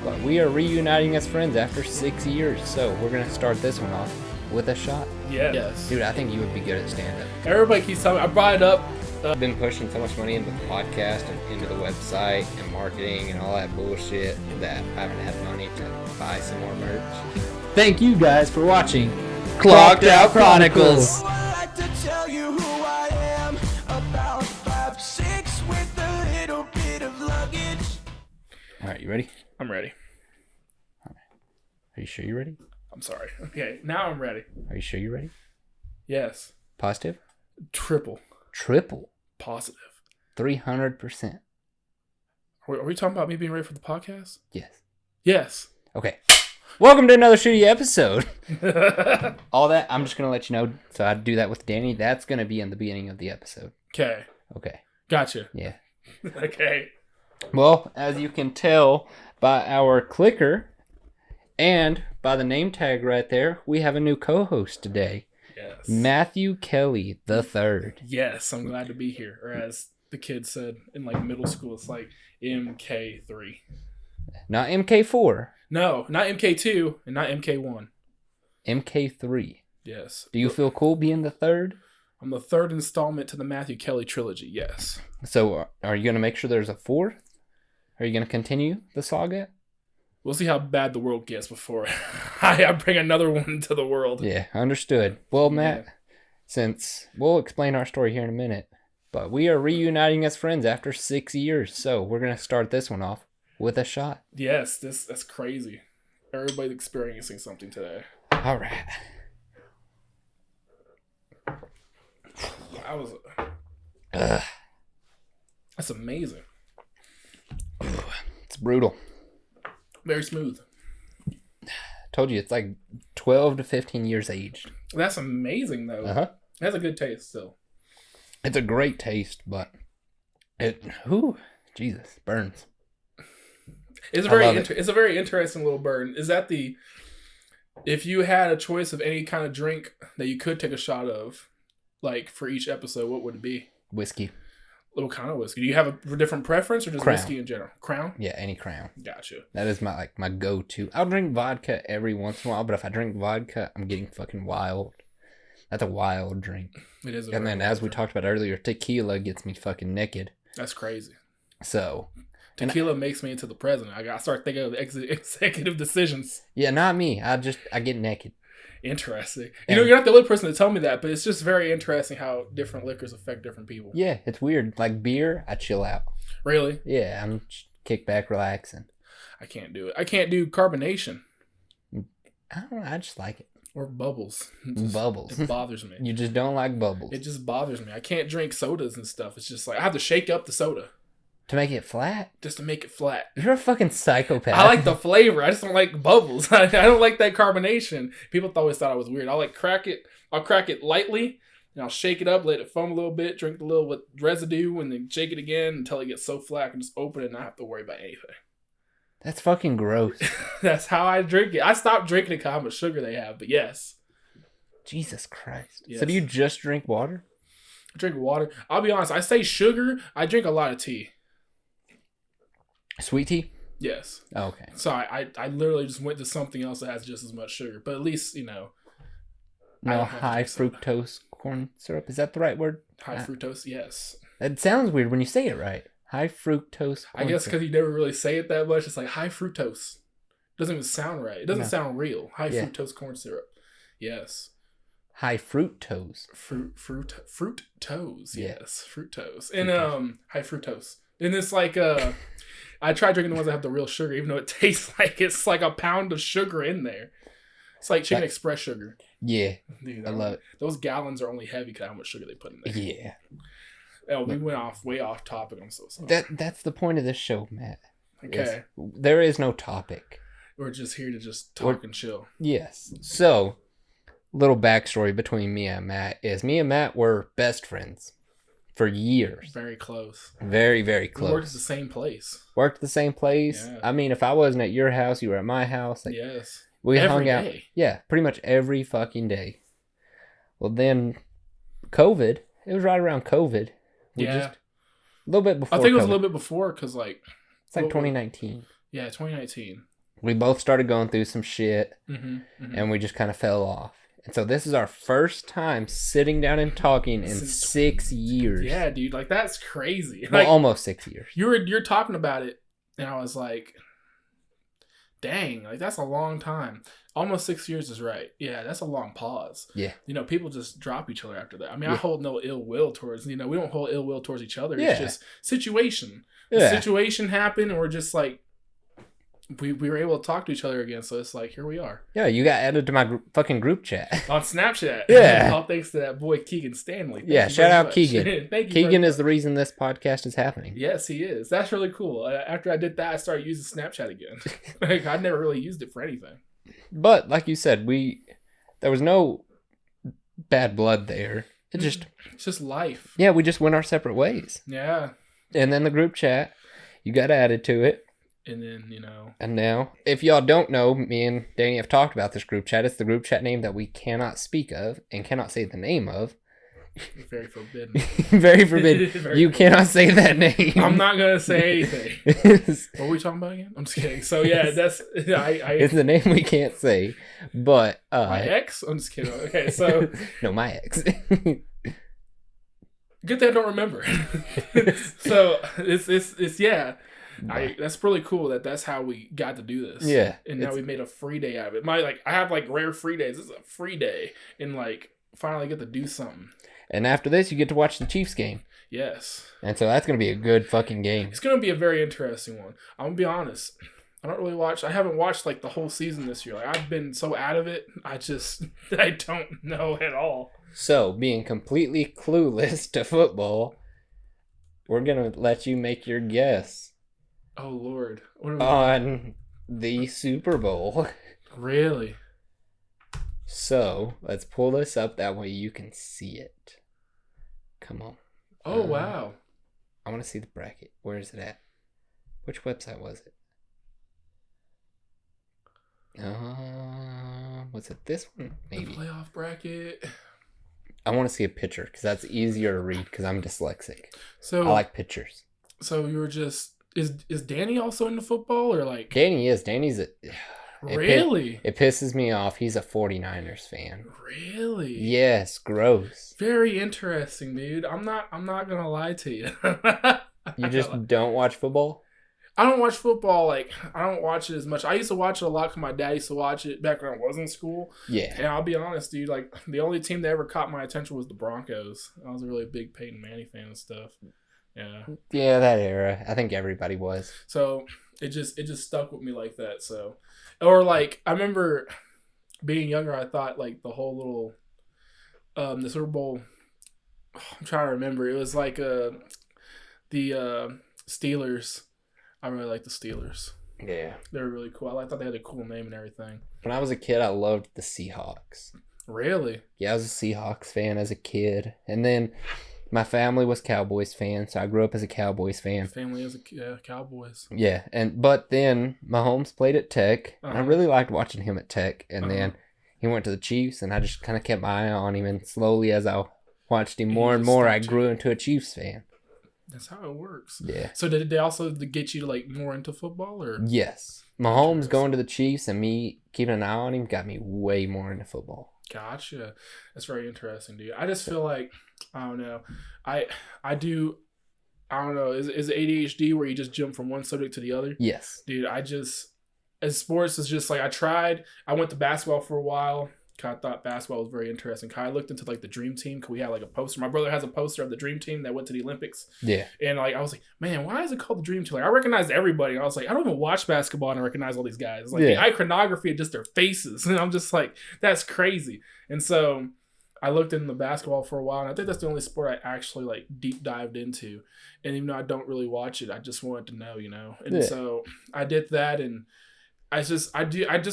but we are reuniting as friends after 6 years. So we're going to start this one off with a shot. Yes. Dude, I think you would be good at stand-up. Everybody keeps telling me. I brought it up. I've been pushing so much money into the podcast and into the website and marketing and all that bullshit that I haven't had money to buy some more merch. Thank you guys for watching Clocked Out Chronicles. I like to tell you who I am. About 5'6" with a little bit of luggage. All right, you ready? I'm ready. Are you sure you're ready? I'm sorry. Okay, now I'm ready. Are you sure you're ready? Yes. Positive? Triple. Triple. Positive. 300%. Are we talking about me being ready for the podcast? Yes. Yes. Okay. Welcome to another shitty episode. All that, I'm just going to let you know. So I do that with Danny. That's going to be in the beginning of the episode. Okay. Okay. Gotcha. Yeah. Okay. Well, as you can tell by our clicker and by the name tag right there, we have a new co-host today. Yes. Matthew Kelly the Third. Yes, I'm glad to be here. Or as the kids said in like middle school, it's like MK3. Not MK4. No, not MK2 and not MK1. MK3. Yes. Do you feel cool being the third? I'm the third installment to the Matthew Kelly trilogy. Yes. So are you going to make sure there's a fourth? Are you going to continue the saga? We'll see how bad the world gets before I bring another one into the world. Yeah, understood. Well, Matt, since we'll explain our story here in a minute, but we are reuniting as friends after 6 years, so we're going to start this one off with a shot. Yes, that's crazy. Everybody's experiencing something today. All right. That's amazing. It's brutal. Very smooth. Told you, it's like 12 to 15 years aged. That's amazing, though. Uh-huh. That's a good taste, still. It's a great taste, but Jesus, burns. It's a very interesting little burn. Is that if you had a choice of any kind of drink that you could take a shot of, like for each episode, what would it be? Whiskey. What kind of whiskey? Do you have a different preference or just Crown. whiskey in general? Crown? Yeah, any Crown. Gotcha. That is my go-to. I'll drink vodka every once in a while, but if I drink vodka, I'm getting fucking wild. That's a wild drink. It is. And then, as we talked about earlier, tequila gets me fucking naked. That's crazy. So tequila makes me into the president. I gotta start thinking of executive decisions. Yeah, not me. I get naked. Interesting. You're not the only person to tell me that, but it's just very interesting how different liquors affect different people. Yeah, it's weird. Like beer, I chill out. Really? Yeah, I'm just kick back, relaxing. I can't do it. I can't do carbonation. I don't know. I just like it. Or bubbles. Bubbles. It bothers me. You just don't like bubbles. It just bothers me. I can't drink sodas and stuff. It's just like I have to shake up the soda. To make it flat? Just to make it flat. You're a fucking psychopath. I like the flavor. I just don't like bubbles. I don't like that carbonation. People always thought I was weird. I'll crack it lightly, and I'll shake it up, let it foam a little bit, drink a little with residue, and then shake it again until it gets so flat I can just open it and not have to worry about anything. That's fucking gross. That's how I drink it. I stopped drinking it because how much sugar they have, but yes. Jesus Christ. Yes. So do you just drink water? I drink water. I'll be honest. I say sugar. I drink a lot of tea. Sweet tea? Yes. Oh, okay. So I literally just went to something else that has just as much sugar. But at least, No high fructose corn syrup. Is that the right word? High fructose, yes. It sounds weird when you say it right. High fructose corn I guess syrup. because you never really say it that much. It's like high fructose. It doesn't even sound right. It doesn't sound real. High fructose corn syrup. Yes. High fructose. Fructose. Yeah. Yes. Fructose. And high fructose. And it's like I tried drinking the ones that have the real sugar, even though it tastes like it's like a pound of sugar in there. It's like Chicken Express sugar. Yeah. Dude, I love it. Those gallons are only heavy because of how much sugar they put in there. Yeah. Oh, we went way off topic. I'm so sorry. That's the point of this show, Matt. Okay. There is no topic. We're just here to just talk and chill. Yes. So, little backstory between me and Matt is me and Matt were best friends for years. Very close. Very, very close. We worked at the same place. Worked the same place. Yeah. I mean, if I wasn't at your house, you were at my house. Like, yes. We every hung out. day. Yeah, pretty much every fucking day. Well, then COVID. It was right around COVID. A little bit before. I think it was COVID. a little bit before because It's like 2019. Yeah, 2019. we both started going through some shit, Mm-hmm. and we just kind of fell off. And so this is our first time sitting down and talking in 6 years. Yeah, dude, like that's crazy. Well, Like almost 6 years. you're talking about it, and I was like, dang, like that's a long time. Almost 6 years is right. Yeah, that's a long pause. Yeah. You know, people just drop each other after that. I mean, I Yeah. hold no ill will towards, we don't hold ill will towards each other. Yeah. It's just situation. The Yeah. situation happened, and we're just like, we were able to talk to each other again. So it's like, here we are. Yeah, you got added to my fucking group chat. On Snapchat. Yeah. All thanks to that boy Keegan Stanley. Thank Yeah, you shout very out much. Keegan. Thank you. Keegan very is the reason this podcast is happening. Yes, he is. That's really cool. After I did that, I started using Snapchat again. Like, I'd never really used it for anything. But like you said, there was no bad blood there. It just, It's just life. yeah, we just went our separate ways. Yeah. And then the group chat, you got added to it. And then, And now, if y'all don't know, me and Danny have talked about this group chat. It's the group chat name that we cannot speak of and cannot say the name of. very forbidden. Very forbidden. Very You cannot say that name. I'm not going to say anything. What were we talking about again? I'm just kidding. So, yeah, that's... It's the name we can't say. But... my ex? I'm just kidding. Okay, so... No, my ex. Good thing I don't remember. So, it's yeah... that's really cool that's how we got to do this. Yeah. And now we made a free day out of it. I have like rare free days. This is a free day. And like finally get to do something. And after this, you get to watch the Chiefs game. Yes. And so that's going to be a good fucking game. It's gonna be a very interesting one. I'm gonna be honest. I haven't watched like the whole season this year. Like I've been so out of it. I don't know at all. So, being completely clueless to football, we're going to let you make your guess Oh Lord. What are we on the Super Bowl. Really? So, let's pull this up. That way you can see it. Come on. Oh wow. I want to see the bracket. Where is it at? Which website was it? Was it this one? The Maybe. playoff bracket. I want to see a picture because that's easier to read because I'm dyslexic. So I like pictures. So you were just is Danny also into football or like Danny is. Danny's a... Really? It pisses me off. He's a 49ers fan. Really? Yes, gross. Very interesting, dude. I'm not gonna lie to you. You just don't watch football? I don't watch football. Like I don't watch it as much. I used to watch it a lot because my dad used to watch it back when I was in school. Yeah. And I'll be honest, dude. Like the only team that ever caught my attention was the Broncos. I was a really big Peyton Manning fan and stuff. Yeah. Yeah, that era. I think everybody was. So it just stuck with me like that. So, or like I remember being younger, I thought like the whole little the Super Bowl. I'm trying to remember. It was like the Steelers. I really like the Steelers. Yeah. They were really cool. I thought they had a cool name and everything. When I was a kid, I loved the Seahawks. Really? Yeah, I was a Seahawks fan as a kid. And then my family was Cowboys fans, so I grew up as a Cowboys fan. Family is Cowboys. Yeah, but then Mahomes played at Tech. And I really liked watching him at Tech. And then he went to the Chiefs, and I just kind of kept my eye on him. And slowly, as I watched him more and more, I grew into a Chiefs fan. That's how it works. Yeah. So did they also get you like more into football or? Yes. Mahomes going to the Chiefs and me keeping an eye on him got me way more into football. Gotcha. That's very interesting, dude. I just feel like I don't know. I don't know. Is it ADHD where you just jump from one subject to the other? Yes. Dude, as sports is just like I went to basketball for a while. I thought basketball was very interesting. I looked into like the Dream Team because we had like a poster. My brother has a poster of the Dream Team that went to the Olympics. Yeah. And like I was like, man, why is it called the Dream Team? Like I recognized everybody. I was like, I don't even watch basketball and I recognize all these guys. It's like the iconography of just their faces. And I'm just like, that's crazy. And so I looked into basketball for a while, and I think that's the only sport I actually like deep dived into. And even though I don't really watch it, I just wanted to know, And so I did that, and I just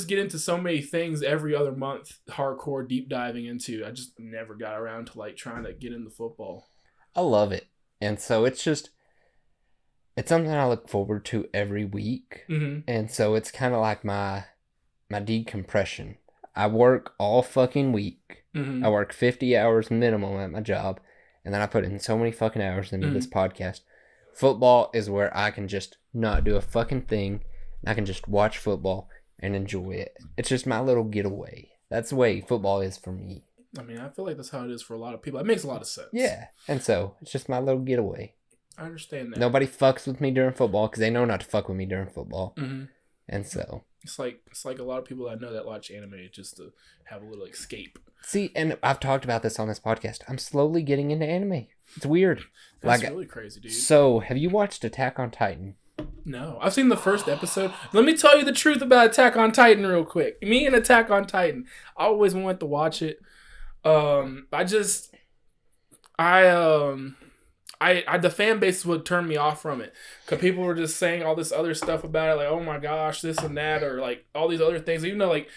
get into so many things every other month, hardcore deep diving into. I just never got around to like trying to get into football. I love it. And so it's something I look forward to every week. Mm-hmm. And so it's kind of like my decompression. I work all fucking week. Mm-hmm. I work 50 hours minimum at my job. And then I put in so many fucking hours into this podcast. Football is where I can just not do a fucking thing. I can just watch football and enjoy it. It's just my little getaway. That's the way football is for me. I mean, I feel like that's how it is for a lot of people. It makes a lot of sense. Yeah. And so it's just my little getaway. I understand that. Nobody fucks with me during football because they know not to fuck with me during football. Mm-hmm. And so it's like a lot of people I know that watch anime just to have a little escape. see, and I've talked about this on this podcast. I'm slowly getting into anime. It's weird. That's really crazy, dude. So, have you watched Attack on Titan? No, I've seen the first episode. Let me tell you the truth about Attack on Titan real quick. Me and Attack on Titan, I always wanted to watch it. The fan base would turn me off from it because people were just saying all this other stuff about it, like, oh my gosh, this and that, or like all these other things. Even though, like,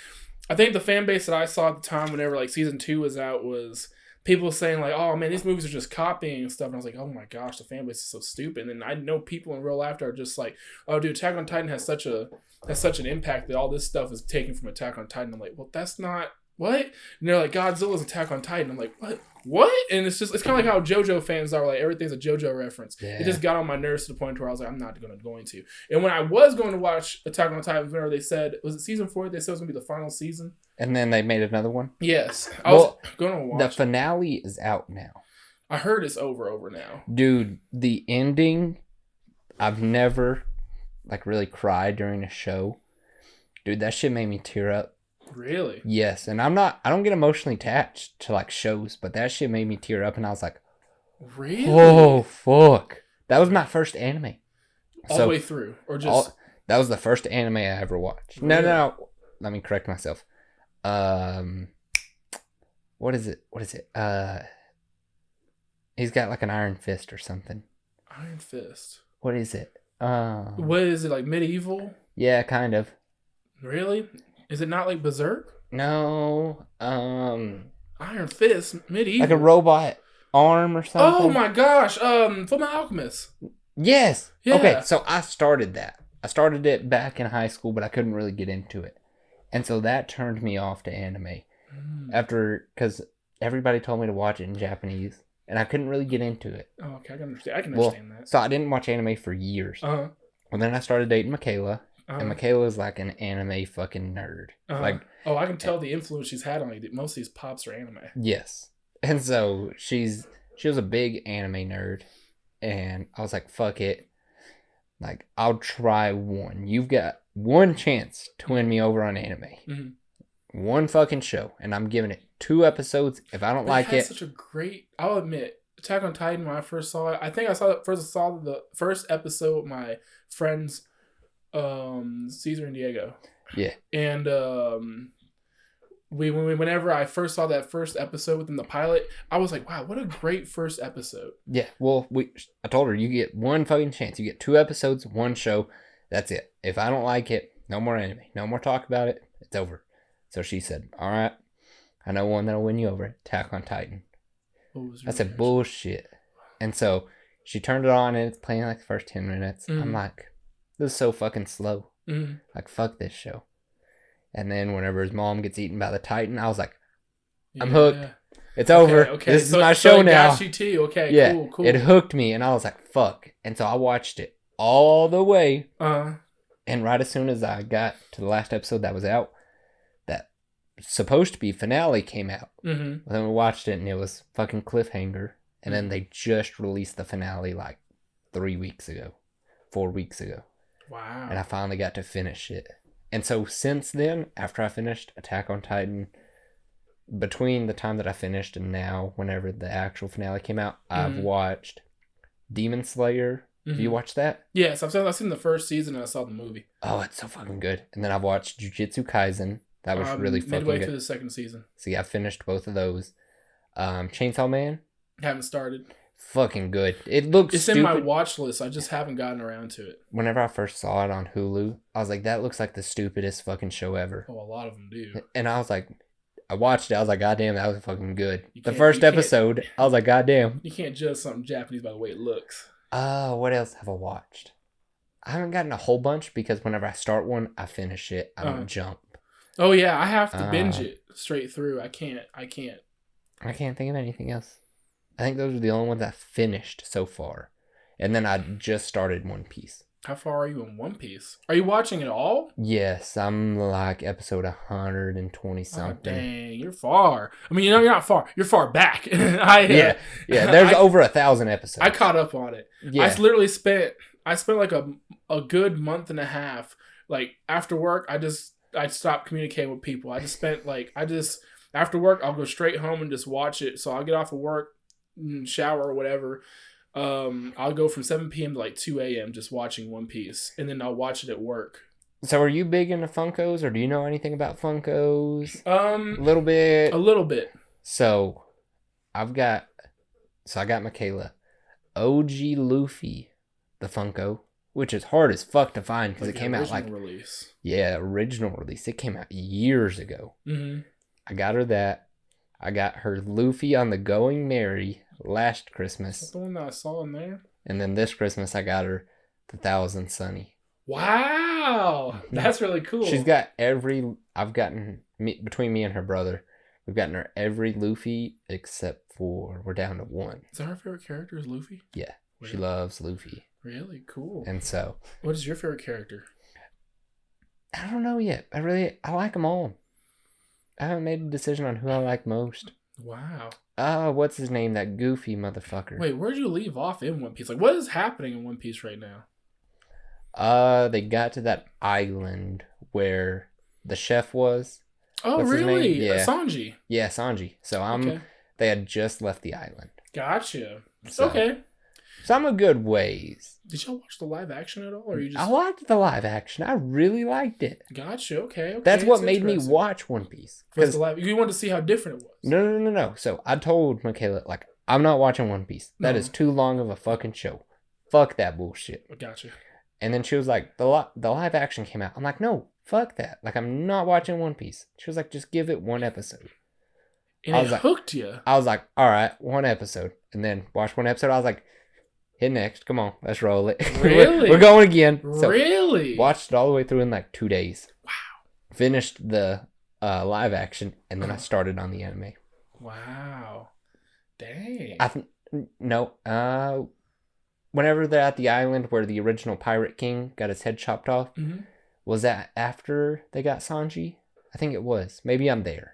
I think the fan base that I saw at the time, whenever like season 2 was out, was people saying like, oh man, these movies are just copying and stuff. And I was like, oh my gosh, the fan base is so stupid. And then I know people in real life are just like, oh dude, Attack on Titan has such an impact that all this stuff is taken from Attack on Titan. I'm like, well, that's not. What? And they're like, Godzilla's Attack on Titan. I'm like, what? And it's kind of like how JoJo fans are, like, everything's a JoJo reference. Yeah. It just got on my nerves to the point where I was like, I'm not going to. And when I was going to watch Attack on Titan, whenever they said, was it season 4? They said it was going to be the final season. And then they made another one? Yes. I was going to watch the finale is out now. I heard it's over now. Dude, the ending, I've never, like, really cried during a show. Dude, that shit made me tear up. Really? Yes, and I don't get emotionally attached to like shows, but that shit made me tear up, and I was like, really? Oh fuck! That was my first anime. All the way through, or just that was the first anime I ever watched. Really? No. Let me correct myself. What is it? He's got like an iron fist or something. Iron fist. What is it? What is it, like medieval? Yeah, kind of. Really? Is it not like Berserk? No. Iron Fist, medieval. Like a robot arm or something. Oh my gosh. Fullmetal Alchemist. Yes. Yeah. Okay, so I started that. I started it back in high school, but I couldn't really get into it. And so that turned me off to anime. Because everybody told me to watch it in Japanese. And I couldn't really get into it. Oh, okay, I can understand that. So I didn't watch anime for years. Uh-huh. And then I started dating Michaela. Uh-huh. And Michaela's like an anime fucking nerd. Uh-huh. Like, I can tell the influence she's had on you. Most of these pops are anime. Yes. And so she was a big anime nerd. And I was like, fuck it. Like, I'll try one. You've got one chance to win me over on anime. Mm-hmm. One fucking show. And I'm giving it 2 episodes. If I don't like it. Such a great, I'll admit, Attack on Titan, when I first saw it, I think I saw the first episode with my friends, Caesar and Diego. Yeah. And whenever I first saw that first episode within the pilot, I was like, wow, what a great first episode. Yeah. Well, I told her, you get one fucking chance. You get 2 episodes, 1 show. That's it. If I don't like it, no more anime. No more talk about it. It's over. So she said, all right, I know one that'll win you over. Attack on Titan. I said, bullshit. And so she turned it on and it's playing like the first 10 minutes. Mm-hmm. I'm like, this is so fucking slow. Mm-hmm. Like, fuck this show. And then whenever his mom gets eaten by the Titan, I was like, I'm hooked. It's over. Okay. This is my show now. Got you too. Okay, yeah, cool. It hooked me and I was like, fuck. And so I watched it all the way. Uh-huh. And right as soon as I got to the last episode that was out, that supposed to be finale came out. Mm-hmm. Then we watched it and it was fucking cliffhanger. And then they just released the finale like 4 weeks ago. Wow. And I finally got to finish it. And so since then, after I finished Attack on Titan, between the time that I finished and now, whenever the actual finale came out, I've watched Demon Slayer. Have you watched that? Yes, I've seen the first season and I saw the movie. Oh, it's so fucking good. And then I've watched Jujutsu Kaisen. That was really fucking good. Midway through the second season. See, I finished both of those. Chainsaw Man. Haven't started. Fucking good. It looks stupid. In my watch list. I just haven't gotten around to it. Whenever I first saw it on Hulu, I was like, that looks like the stupidest fucking show ever. Oh, a lot of them do. And I was like, I watched it. I was like, goddamn, that was fucking good. The first episode, I was like, goddamn. You can't judge something Japanese by the way it looks. What else have I watched? I haven't gotten a whole bunch because whenever I start one, I finish it. I don't jump. Oh yeah, I have to binge it straight through. I can't think of anything else. I think those are the only ones I finished so far. And then I just started One Piece. How far are you in One Piece? Are you watching it all? Yes, I'm like episode 120 Oh, something. dang, you're far. I mean, you're not far. You're far back. Yeah. There's over 1,000 episodes. I caught up on it. Yeah. I spent like a good month and a half. Like after work, I stopped communicating with people. After work, I'll go straight home and just watch it. So I'll get off of work, shower or whatever. I'll go from 7 p.m. to like 2 a.m. just watching One Piece, and then I'll watch it at work. So are you big into Funkos, or do you know anything about Funkos? A little bit. So I got Michaela OG Luffy, the Funko, which is hard as fuck to find because it came out like release. Yeah, original release. It came out years ago. Mm-hmm. I got her that. I got her Luffy on the Going Merry last Christmas. That's the one that I saw in there. And then this Christmas I got her the Thousand Sunny. Wow, that's really cool. She's got between me and her brother, we've gotten her every Luffy except for we're down to one. Is that her favorite character? Is Luffy? Yeah, really? She loves Luffy. Really cool. And so, what is your favorite character? I don't know yet. I like them all. I haven't made a decision on who I like most. Wow. What's his name? That goofy motherfucker. Wait, where'd you leave off in One Piece? Like, what is happening in One Piece right now? They got to that island where the chef was. Oh, What's his name? really? Yeah. Sanji. Yeah, Sanji. So Okay. They had just left the island. Gotcha. So, okay. So I'm a good ways. Did y'all watch the live action at all, or you just? I liked the live action. I really liked it. Gotcha. Okay. That's what made me watch One Piece. Because you wanted to see how different it was. No. So I told Michaela, like, I'm not watching One Piece. That is too long of a fucking show. Fuck that bullshit. Gotcha. And then she was like, the live action came out. I'm like, no, fuck that. Like, I'm not watching One Piece. She was like, just give it one episode. And it hooked you. I was like, all right, one episode. And then watched one episode. I was like, hit next. Come on, let's roll it. Really? We're going again. So really? Watched it all the way through in like 2 days. Wow. Finished the live action, and then I started on the anime. Wow. Dang. Whenever they're at the island where the original Pirate King got his head chopped off, was that after they got Sanji? I think it was. Maybe I'm there.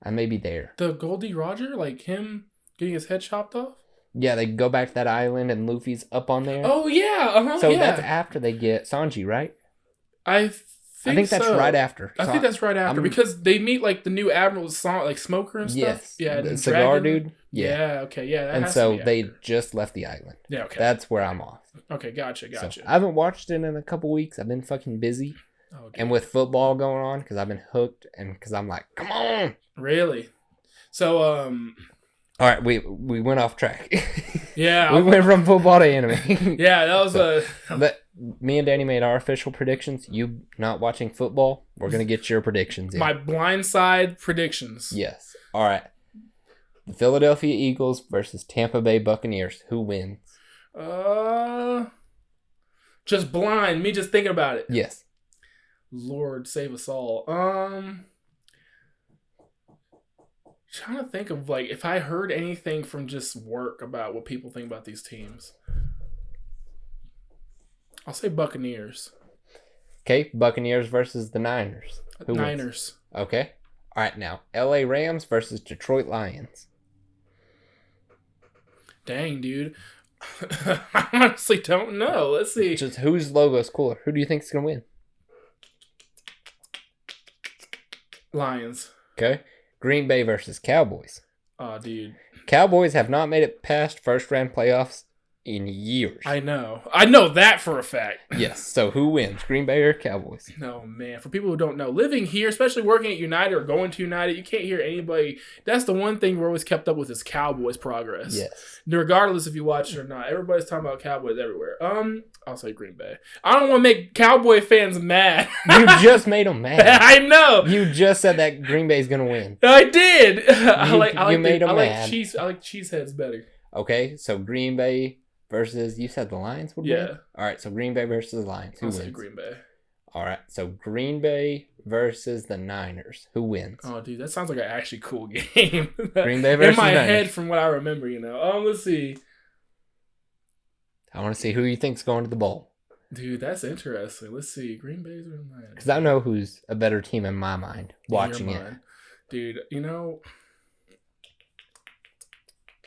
I may be there. The Goldie Roger, like him getting his head chopped off? Yeah, they go back to that island and Luffy's up on there. Oh, yeah. So that's after they get Sanji, right? I think that's right after. I think that's right after because they meet like the new admiral, like Smoker and stuff. Yes. Yeah, the cigar dude. Yeah. Okay. Yeah. And so they just left the island. Yeah. Okay. That's where I'm off. Okay. Gotcha. So I haven't watched it in a couple weeks. I've been fucking busy. Okay. And with football going on, because I've been hooked, and because I'm like, come on. Really? So all right, we went off track. Yeah. We went from football to anime. Yeah, that was But me and Danny made our official predictions. You not watching football, we're gonna get your predictions in. My blindside predictions. Yes. All right. The Philadelphia Eagles versus Tampa Bay Buccaneers. Who wins? Just blind. Me just thinking about it. Yes. Lord save us all. Trying to think of like if I heard anything from just work about what people think about these teams. I'll say Buccaneers. Okay, Buccaneers versus the Niners. Who Niners. Wins? Okay. All right, now LA Rams versus Detroit Lions. Dang, dude. I honestly don't know. Let's see. Just whose logo is cooler? Who do you think is gonna win? Lions. Okay. Green Bay versus Cowboys. Oh, dude. Cowboys have not made it past first round playoffs in years. I know that for a fact. Yes. So who wins, Green Bay or Cowboys? No, man. For people who don't know, living here, especially working at United or going to United, you can't hear anybody. That's the one thing we're always kept up with is Cowboys progress. Yes. Regardless if you watch it or not, everybody's talking about Cowboys everywhere. I'll say Green Bay. I don't want to make Cowboy fans mad. You just made them mad. I know. You just said that Green Bay's gonna win. I did. I like Cheeseheads better. Okay, so Green Bay versus, you said the Lions would win? Yeah. All right, so Green Bay versus the Lions. Who I'll wins? say Green Bay. All right, so Green Bay versus the Niners. Who wins? Oh, dude, that sounds like an actually cool game. Green Bay versus in my Niners. head from what I remember, Let's see. I want to see who you think's going to the bowl. Dude, that's interesting. Let's see. Green Bay's or Niners? Because I know who's a better team in my mind watching it. Dude, you know...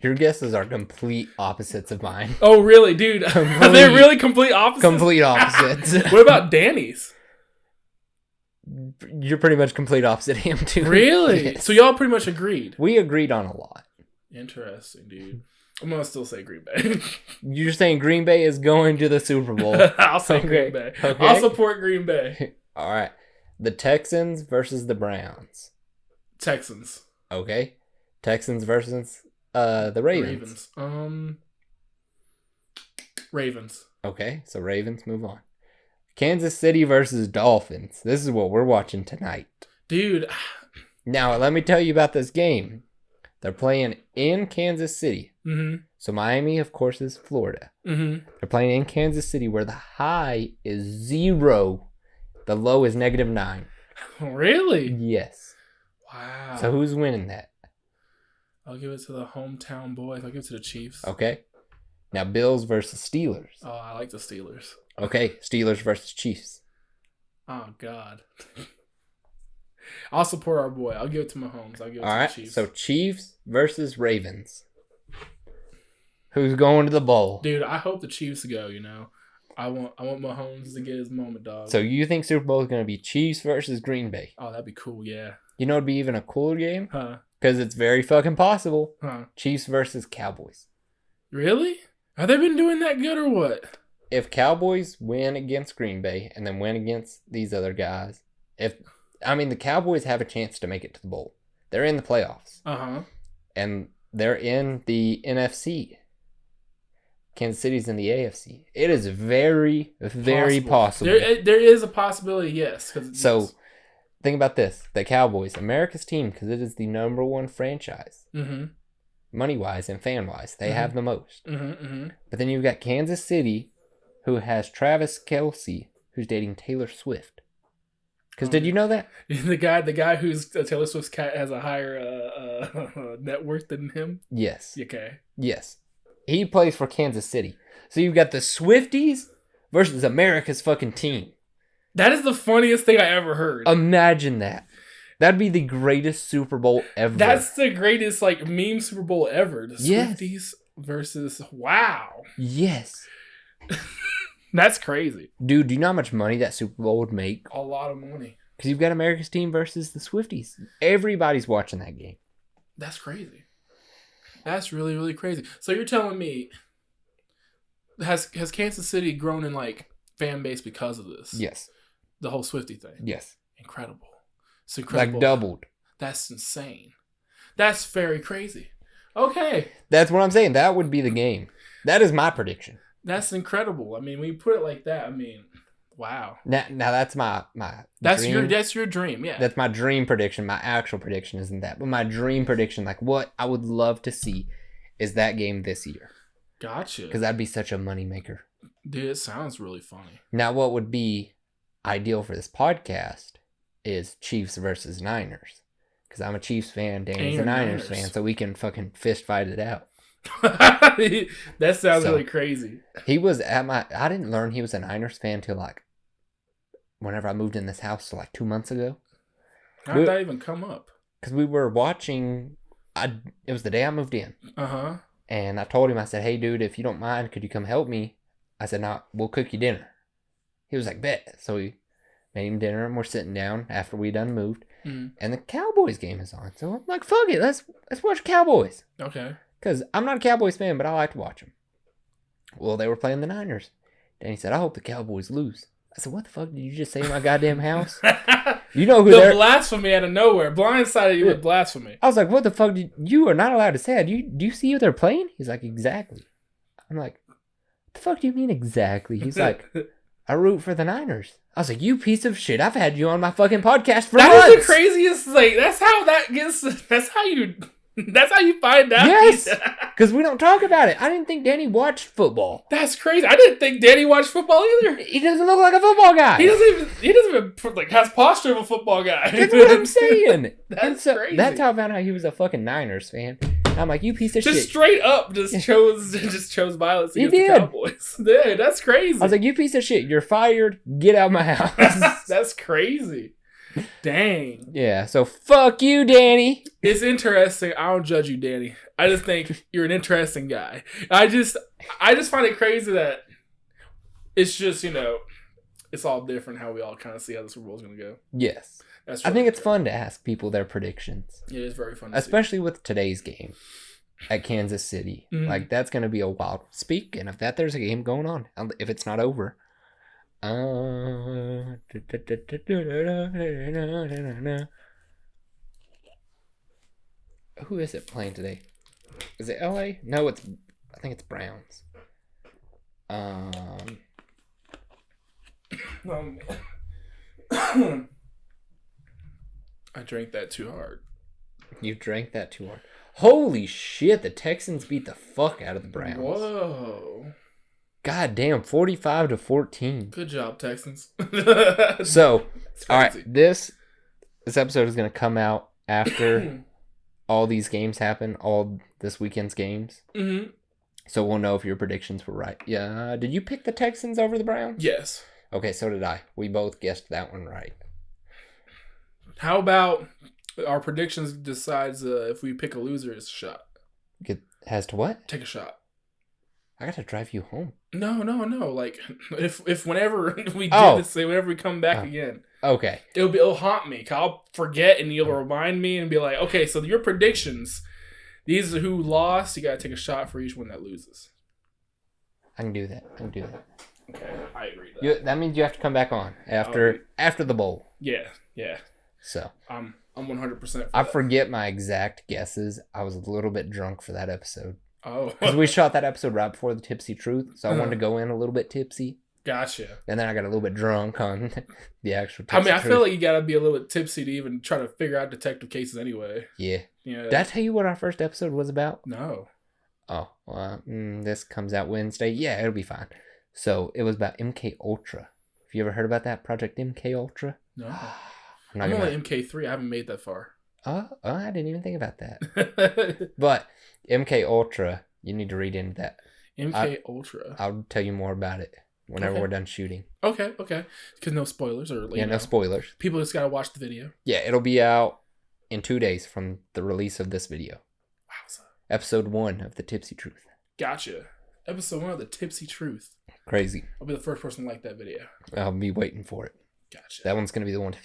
Your guesses are complete opposites of mine. Oh, really, dude? Are they really complete opposites? Complete opposites. What about Danny's? You're pretty much complete opposite him, too. Really? Yes. So y'all pretty much agreed. We agreed on a lot. Interesting, dude. I'm going to still say Green Bay. You're saying Green Bay is going to the Super Bowl. I'll say Green Bay. Okay. I'll support Green Bay. All right. The Texans versus the Browns. Texans. Okay. Texans versus the Ravens. Ravens. Okay. So Ravens, move on. Kansas City versus Dolphins. This is what we're watching tonight. Dude. Now, let me tell you about this game. They're playing in Kansas City. Mm-hmm. So Miami, of course, is Florida. Mm-hmm. They're playing in Kansas City where the high is 0. The low is -9. Really? Yes. Wow. So who's winning that? I'll give it to the hometown boys. I'll give it to the Chiefs. Okay. Now Bills versus Steelers. Oh, I like the Steelers. Okay. Steelers versus Chiefs. Oh, God. I'll support our boy. I'll give it to Mahomes. I'll give it All to right. the Chiefs. So Chiefs versus Ravens. Who's going to the bowl? Dude, I hope the Chiefs go, you know. I want Mahomes to get his moment, dog. So you think Super Bowl is going to be Chiefs versus Green Bay? Oh, that'd be cool, yeah. You know it'd be even a cooler game? Huh. Because it's very fucking possible. Huh. Chiefs versus Cowboys. Really? Have they been doing that good or what? If Cowboys win against Green Bay and then win against these other guys, the Cowboys have a chance to make it to the bowl. They're in the playoffs. Uh-huh. And they're in the NFC. Kansas City's in the AFC. It is very, very possible. There is a possibility, yes. So, think about this. The Cowboys, America's team, because it is the number one franchise. Mm-hmm. Money-wise and fan-wise. They have the most. Mm-hmm, mm-hmm. But then you've got Kansas City, who has Travis Kelce, who's dating Taylor Swift. Because did you know that? The guy who's Taylor Swift's cat has a higher net worth than him? Yes. Okay. Yes. He plays for Kansas City. So you've got the Swifties versus America's fucking team. That is the funniest thing I ever heard. Imagine that. That'd be the greatest Super Bowl ever. That's the greatest meme Super Bowl ever. The Swifties versus wow. Yes. That's crazy. Dude, do you know how much money that Super Bowl would make? A lot of money. Because you've got America's team versus the Swifties. Everybody's watching that game. That's crazy. That's really, really crazy. So you're telling me, has Kansas City grown in fan base because of this? Yes. The whole Swiftie thing? Yes. Incredible. It's incredible. Doubled. That's insane. That's very crazy. Okay. That's what I'm saying. That would be the game. That is my prediction. That's incredible. I mean, when you put it like that, wow. Now that's my That's dream. That's your dream, yeah. That's my dream prediction. My actual prediction isn't that. But my dream prediction, what I would love to see is that game this year. Gotcha. Because that'd be such a moneymaker. Dude, it sounds really funny. Now, what would be ideal for this podcast is Chiefs versus Niners. Because I'm a Chiefs fan, Danny's a Niners fan, so we can fucking fist fight it out. That sounds really crazy. He was I didn't learn he was a Niners fan till whenever I moved in this house 2 months ago. How did that even come up? Because we were watching, it was the day I moved in. Uh-huh. And I told him, I said, hey dude, if you don't mind, could you come help me? I said, no, we'll cook you dinner. He was like, bet. So we made him dinner and we're sitting down after we done moved. Mm. And the Cowboys game is on. So I'm like, fuck it, let's watch Cowboys. Okay. Because I'm not a Cowboys fan, but I like to watch them. Well, they were playing the Niners. Danny said, I hope the Cowboys lose. I said, what the fuck did you just say in my goddamn house? You know who the blasphemy out of nowhere. Blindsided you with blasphemy. I was like, what the fuck? You are not allowed to say that. Do you see who they're playing? He's like, exactly. I'm like, what the fuck do you mean exactly? He's like, I root for the Niners. I was like, you piece of shit. I've had you on my fucking podcast for months. That is the craziest thing. That's how you find out. Yes, because we don't talk about it. I didn't think Danny watched football. That's crazy. I didn't think Danny watched football either. He doesn't look like a football guy. He doesn't even has posture of a football guy. That's what I'm saying. That's so crazy. That's how I found out he was a fucking Niners fan. I I'm like, you piece of Just shit. straight up, just chose violence He against the did. Cowboys. Dude, that's crazy. I was like, you piece of shit. You're fired. Get out of my house. That's crazy. Dang. Yeah, so fuck you, Danny. It's interesting. I don't judge you, Danny. I just think you're an interesting guy. I just find it crazy that it's just, it's all different how we all kind of see how the Super Bowl is going to go. Yes. That's I really think it's fair. fun to ask people their predictions. It is very fun to Especially with today's game at Kansas City. Mhm. Like, that's going to be a wild... Speaking of that, there's a game going on. If it's not over. Who is it playing today? Is it LA? No, I think it's Browns. see. I drank that too hard. You drank that too hard. Holy shit, the Texans beat the fuck out of the Browns. Whoa. God damn, 45-14. Good job, Texans. So, It's all right, crazy. this episode is going to come out after all these games happen, all this weekend's games. Mm-hmm. So we'll know if your predictions were right. Yeah, did you pick the Texans over the Browns? Yes. Okay, so did I. We both guessed that one right. How about our predictions decides if we pick a loser, it's a shot. As to what? Take a shot. I got to drive you home. No. Like if whenever we do Oh. this, whenever we come back again, Okay. it'll haunt me. 'Cause I'll forget and you'll remind me and be like, okay, so your predictions. These are who lost. You gotta take a shot for each one that loses. I can do that. Okay, I agree. With that. That means you have to come back on after the bowl. Yeah. So I'm 100%. I forget my exact guesses. I was a little bit drunk for that episode. Oh, Because we shot that episode right before the Tipsy Truth, so I wanted to go in a little bit tipsy, gotcha. and then I got a little bit drunk on the actual I Tipsy mean, I Truth. feel like you gotta be a little bit tipsy to even try to figure out detective cases anyway. Yeah. Yeah. Did I tell you what our first episode was about? No. Oh, well, this comes out Wednesday. Yeah, it'll be fine. So it was about MK Ultra. Have you ever heard about that project, MK Ultra? No. I'm I'm not only gonna. MK3. I haven't made that far. Oh, I didn't even think about that. But MK Ultra, you need to read into that. MK Ultra. I'll tell you more about it whenever Okay. we're done shooting. Okay. Because no spoilers or Yeah, no spoilers. People just gotta watch the video. Yeah, it'll be out in 2 days from the release of this video. Wowza. Episode 1 of the Tipsy Truth. Gotcha. Episode 1 of the Tipsy Truth. Crazy. I'll be the first person to like that video. I'll be waiting for it. Gotcha. That one's going to be the one to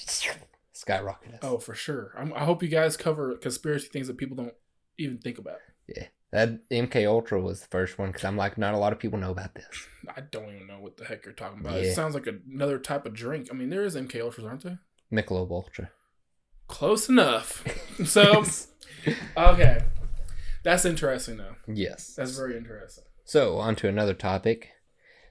skyrocket us. Oh, for sure. I hope you guys cover conspiracy things that people don't even think about. Yeah. That MK Ultra was the first one because I'm like, not a lot of people know about this. I don't even know what the heck you're talking about. Yeah. It sounds like another type of drink. I mean, there is MK Ultras, aren't there? Michelob Ultra. Close enough. So, okay. That's interesting, though. Yes. That's very interesting. So, on to another topic.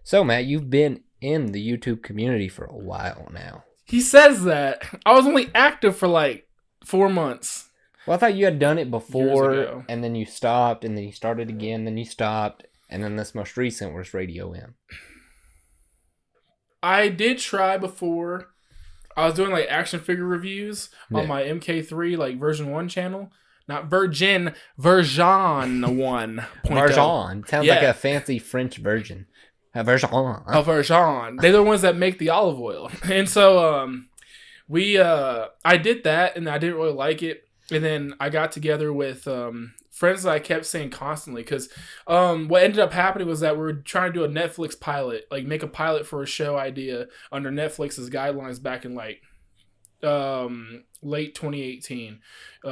So, Matt, you've been in the YouTube community for a while now. He says that. I was only active for like 4 months. Well, I thought you had done it before, Years ago. and then you stopped, and then you started again, then you stopped, and then this most recent was Radio M. I did try before. I was doing like action figure reviews on my MK3 like version 1 channel. Not version 1.0. Version. Sounds like Yeah. a fancy French version. A version. A version. They're the ones that make the olive oil. And so I did that and I didn't really like it. And then I got together with friends that I kept saying constantly because what ended up happening was that we were trying to do a Netflix pilot, like make a pilot for a show idea under Netflix's guidelines back in like late 2018,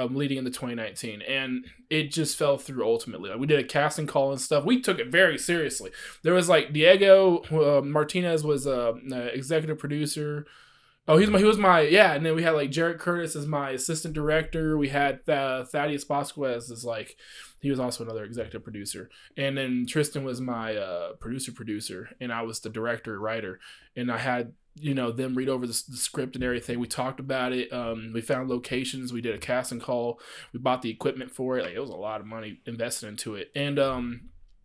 leading into 2019, and it just fell through ultimately. Like, we did a casting call and stuff. We took it very seriously. There was like Diego Martinez was executive producer. Oh, he was my and then we had like Jarrett Curtis as my assistant director. We had Thaddeus Vasquez as like, he was also another executive producer, and then Tristan was my producer, and I was the director writer, and I had them read over the script and everything. We talked about it. We found locations. We did a casting call. We bought the equipment for it. Like, it was a lot of money invested into it, and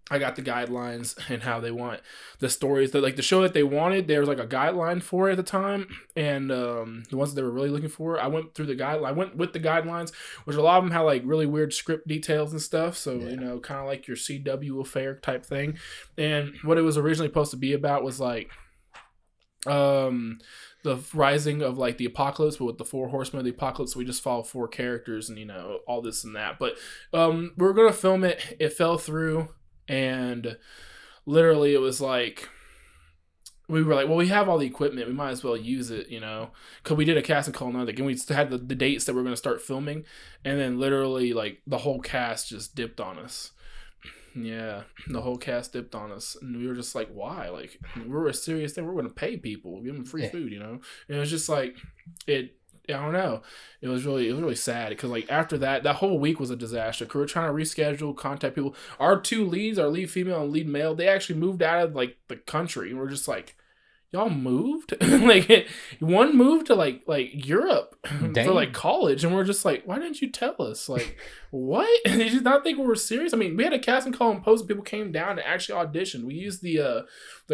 I got the guidelines and how they want the stories that like the show that they wanted. There was like a guideline for it at the time, and the ones that they were really looking for, I went through the guideline. I went with the guidelines, which a lot of them had like really weird script details and stuff. So you know, kind of like your CW affair type thing. And what it was originally supposed to be about was like, the rising of like the apocalypse, but with the 4 horsemen of the apocalypse, we just follow 4 characters and you know all this and that. But we were gonna film it. It fell through. And literally it was like, we were like, well, we have all the equipment. We might as well use it, you know, because we did a cast and call another. And we had the dates that we were going to start filming. And then literally like the whole cast just dipped on us. Yeah, the whole cast dipped on us. And we were just like, why? Like, we were a serious thing. We're going to pay people, give them free food, you know. And it was just like, I don't know. It was really sad because like after that whole week was a disaster. We were trying to reschedule, contact people. Our 2 leads, our lead female and lead male, they actually moved out of like the country, and we're just like, y'all moved? Like one moved to like Europe for like college, and we're just like, why didn't you tell us? Like, what? Did you not think we were serious? I mean, we had a casting call and post, and people came down and actually auditioned. We used the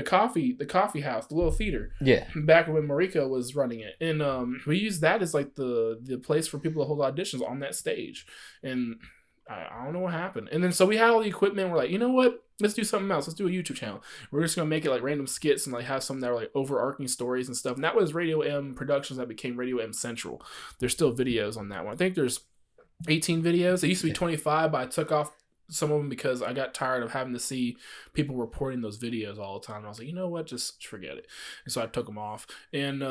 coffee house, the little theater. Yeah. Back when Marika was running it. And we used that as like the place for people to hold auditions on that stage. And I don't know what happened. And then so we had all the equipment. We're like, you know what? Let's do something else. Let's do a YouTube channel. We're just gonna make it like random skits and like have some that are like overarching stories and stuff. And that was Radio M Productions that became Radio M Central. There's still videos on that one. I think there's 18 videos. It used to be 25, but I took off some of them because I got tired of having to see people reporting those videos all the time. And I was like, you know what? Just forget it. And so I took them off. And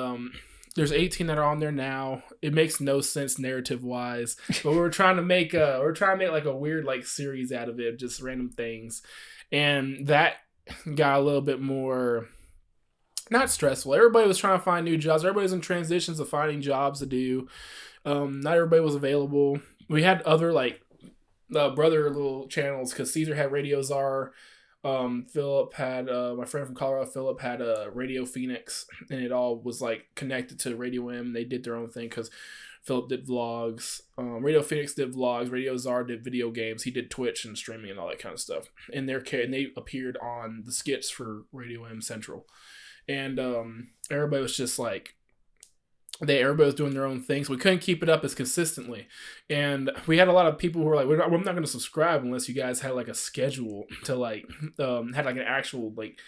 there's 18 that are on there now. It makes no sense narrative wise, but we were trying to make like a weird like series out of it, just random things, and that got a little bit more not stressful. Everybody was trying to find new jobs. Everybody was in transitions of finding jobs to do. Not everybody was available. We had other like brother little channels because Caesar had Radio Czar. Philip had my friend from Colorado, Philip had Radio Phoenix, and it all was like connected to Radio M. They did their own thing because Philip did vlogs. Radio Phoenix did vlogs. Radio Czar did video games. He did Twitch and streaming and all that kind of stuff. And they appeared on the skits for Radio M Central, and everybody was just like, everybody was doing their own things. We couldn't keep it up as consistently. And we had a lot of people who were like, we're not going to subscribe unless you guys had like a schedule to like, had like an actual like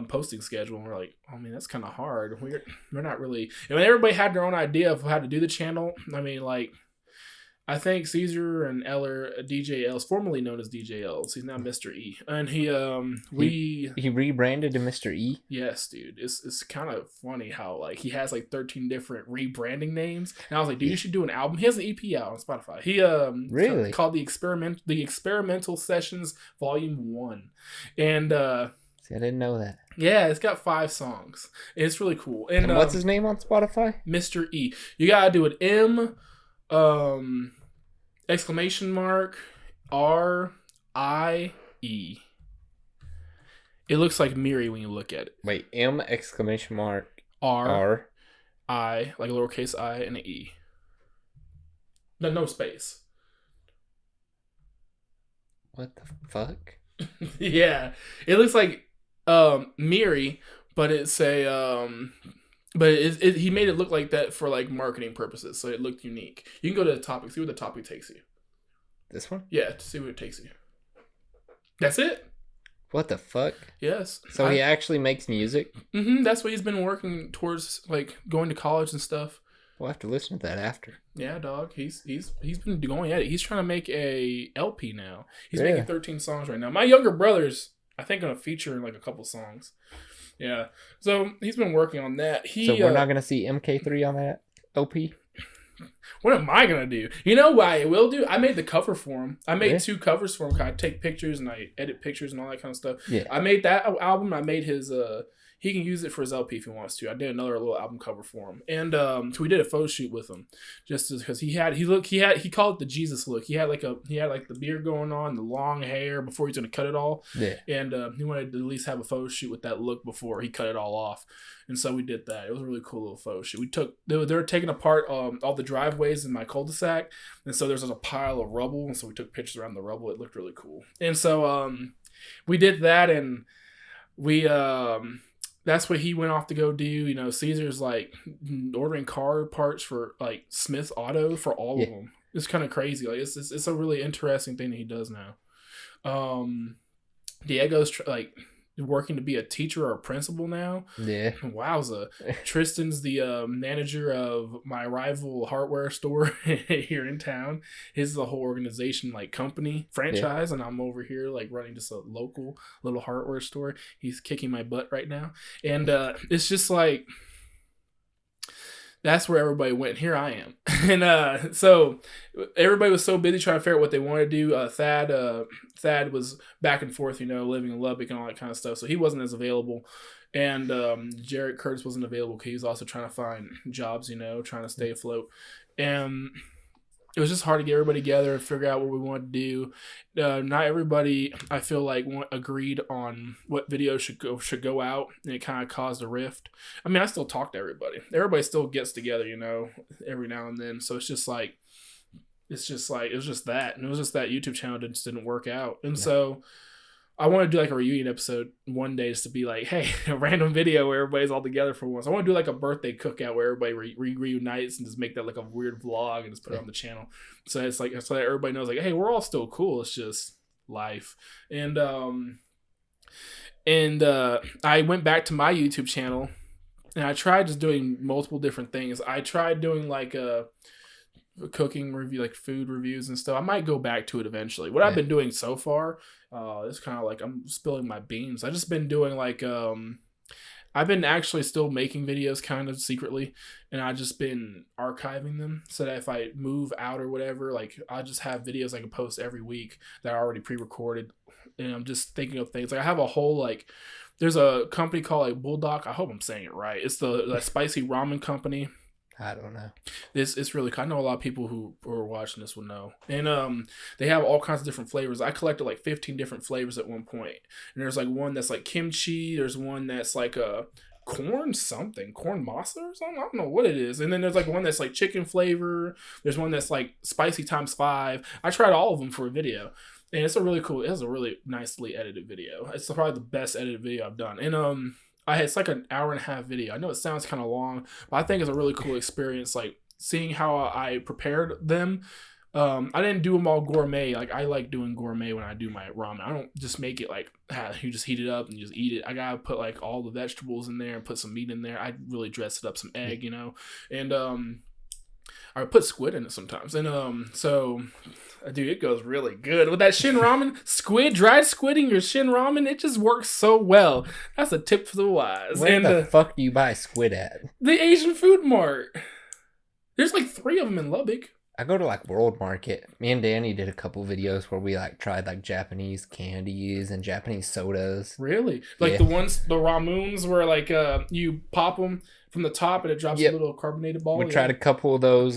posting schedule. And we're like, oh man, that's kind of hard. We're not really, I mean, everybody had their own idea of how to do the channel. I mean, like, I think Caesar and Eller, DJ Els, formerly known as DJ Els, he's now Mr. E. And he rebranded to Mr. E? Yes, dude. It's kind of funny how like he has like 13 different rebranding names. And I was like, dude, you should do an album. He has an EP out on Spotify. He really called the Experimental Sessions Volume 1. And see, I didn't know that. Yeah, it's got 5 songs. It's really cool. And what's his name on Spotify? Mr. E. You gotta do it M exclamation mark R-I-E. It looks like Miri when you look at it. Wait, M exclamation mark R-I, like a lowercase I and an E. No space. What the fuck? Yeah. It looks like Miri, but it's a he made it look like that for like marketing purposes, so it looked unique. You can go to the topic, see where the topic takes you. This one? Yeah, to see where it takes you. That's it. What the fuck? Yes. So he actually makes music? Mm-hmm. That's what he's been working towards, like going to college and stuff. We'll have to listen to that after. Yeah, dog. He's been going at it. He's trying to make a LP now. He's making 13 songs right now. My younger brother's, I think, gonna feature in like a couple songs. Yeah. So he's been working on that. So we're not gonna see MK3 on that LP? What am I gonna do? You know what I will do? I made the cover for him. I made 2 covers for him. I take pictures and I edit pictures and all that kind of stuff. Yeah. I made that album. I made his he can use it for his LP if he wants to. I did another little album cover for him, and so we did a photo shoot with him, just because he called it the Jesus look. He had like the beard going on, the long hair before he's gonna cut it all, and he wanted to at least have a photo shoot with that look before he cut it all off, and so we did that. It was a really cool little photo shoot. They were taking apart all the driveways in my cul-de-sac, and so there's a pile of rubble, and so we took pictures around the rubble. It looked really cool, and so we did that, and we that's what he went off to go do. You know, Caesar's like ordering car parts for like Smith Auto for all of them. It's kind of crazy. Like it's a really interesting thing that he does now. Diego's like working to be a teacher or a principal now. Yeah. Wowza. Tristan's the manager of my rival hardware store here in town. His is a whole organization, like company, franchise, and I'm over here like running just a local little hardware store. He's kicking my butt right now. And it's just like, that's where everybody went. Here I am. And so everybody was so busy trying to figure out what they wanted to do. Thad was back and forth, you know, living in Lubbock and all that kind of stuff. So he wasn't as available. And Jarrett Curtis wasn't available because he was also trying to find jobs, you know, trying to stay afloat. And it was just hard to get everybody together and figure out what we wanted to do. Not everybody, I feel like, agreed on what video should go out, and it kind of caused a rift. I mean, I still talk to everybody. Everybody still gets together, you know, every now and then. So it was just that, and it was just that YouTube channel just didn't work out. And so I want to do like a reunion episode one day just to be like, hey, a random video where everybody's all together for once. I want to do like a birthday cookout where everybody reunites and just make that like a weird vlog and just put it on the channel. So it's like, so that everybody knows like, hey, we're all still cool. It's just life. And I went back to my YouTube channel and I tried just doing multiple different things. I tried doing like a cooking review, like food reviews and stuff. I might go back to it eventually. What I've been doing so far, it's kind of like I'm spilling my beans. I just been doing like I've been actually still making videos kind of secretly, and I just been archiving them so that if I move out or whatever, like I just have videos I can post every week that are already pre-recorded. And I'm just thinking of things like I have a whole like there's a company called like Bulldog. I hope I'm saying it right. It's the spicy ramen company. I don't know. It's really cool. I know a lot of people who are watching this will know. And they have all kinds of different flavors. I collected like 15 different flavors at one point. And there's like one that's like kimchi. There's one that's like a corn masa or something. I don't know what it is. And then there's like one that's like chicken flavor. There's one that's like spicy ×5. I tried all of them for a video. And it has a really nicely edited video. It's probably the best edited video I've done. And it's like an hour and a half video. I know it sounds kind of long, but I think it's a really cool experience. Like seeing how I prepared them. I didn't do them all gourmet. Like I like doing gourmet when I do my ramen. I don't just make it like you just heat it up and just eat it. I gotta put like all the vegetables in there and put some meat in there. I really dress it up, some egg, you know, and I put squid in it sometimes. And so, dude, it goes really good with that Shin ramen. Dried squid in your Shin ramen, it just works so well. That's a tip for the wise. Where the fuck do you buy squid at? The Asian Food Mart. There's like 3 of them in Lubbock. I go to like World Market. Me and Danny did a couple videos where we like tried like Japanese candies and Japanese sodas. Really? Like the ramoons where like you pop them from the top and it drops a little carbonated ball. We tried a couple of those.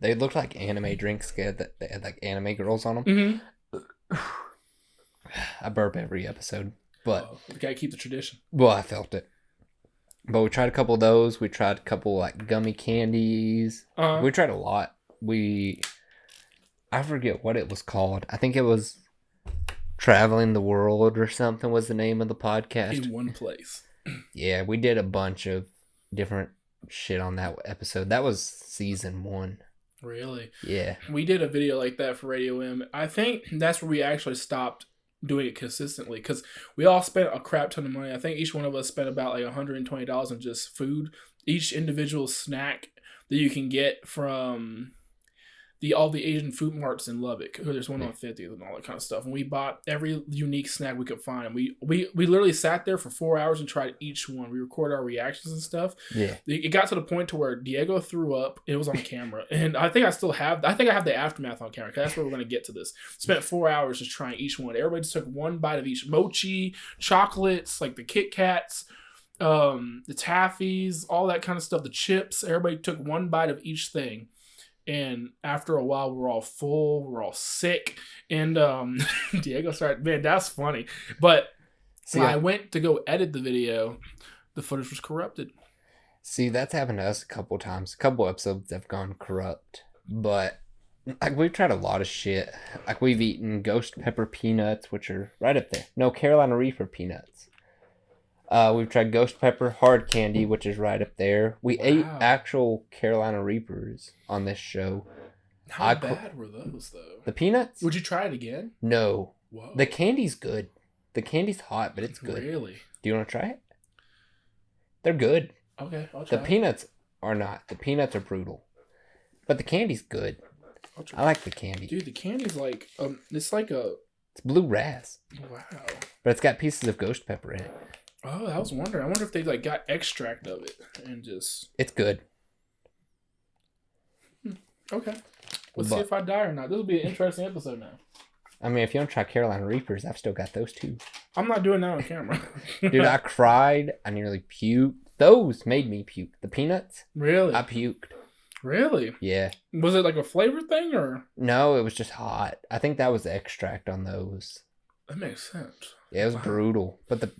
They looked like anime drinks. They had like anime girls on them. Mm-hmm. I burp every episode, but you gotta keep the tradition. Well, I felt it. But we tried a couple of those. We tried a couple like gummy candies. We tried a lot. I forget what it was called. I think it was Traveling the World or something was the name of the podcast. In one place. Yeah, we did a bunch of different shit on that episode. That was season 1. Really? Yeah. We did a video like that for Radio M. I think that's where we actually stopped doing it consistently because we all spent a crap ton of money. I think each one of us spent about like $120 on just food. Each individual snack that you can get from all the Asian food marts in Lubbock. There's one on 50th and all that kind of stuff. And we bought every unique snack we could find. We literally sat there for 4 hours and tried each one. We recorded our reactions and stuff. Yeah. It got to the point to where Diego threw up. It was on camera. And I think I have the aftermath on camera, because that's where we're going to get to this. Spent 4 hours just trying each one. Everybody just took one bite of each. Mochi, chocolates, like the Kit Kats, the Taffies, all that kind of stuff. The chips. Everybody took one bite of each thing. And after a while, we're all full, we're all sick. And Diego started, man, that's funny. But when I went to go edit the video, the footage was corrupted. See, that's happened to us a couple times. A couple episodes have gone corrupt. But, like, we've tried a lot of shit. Like, we've eaten ghost pepper peanuts, which are right up there. No, Carolina Reaper peanuts. We've tried ghost pepper hard candy, which is right up there. We ate actual Carolina Reapers on this show. How bad were those, though? The peanuts? Would you try it again? No. Whoa. The candy's good. The candy's hot, but it's good. Really? Do you want to try it? They're good. Okay, I'll try The peanuts are not. The peanuts are brutal. But the candy's good. I like the candy. Dude, the candy's like, it's like a... It's blue ras. Wow. But it's got pieces of ghost pepper in it. Oh, I was wondering. I wonder if they like got extract of it and just... It's good. Okay. Let's see if I die or not. This will be an interesting episode now. I mean, if you don't try Carolina Reapers, I've still got those too. I'm not doing that on camera. Dude, I cried. I nearly puked. Those made me puke. The peanuts? Really? I puked. Really? Yeah. Was it like a flavor thing or? No, it was just hot. I think that was the extract on those. That makes sense. Yeah, it was brutal. But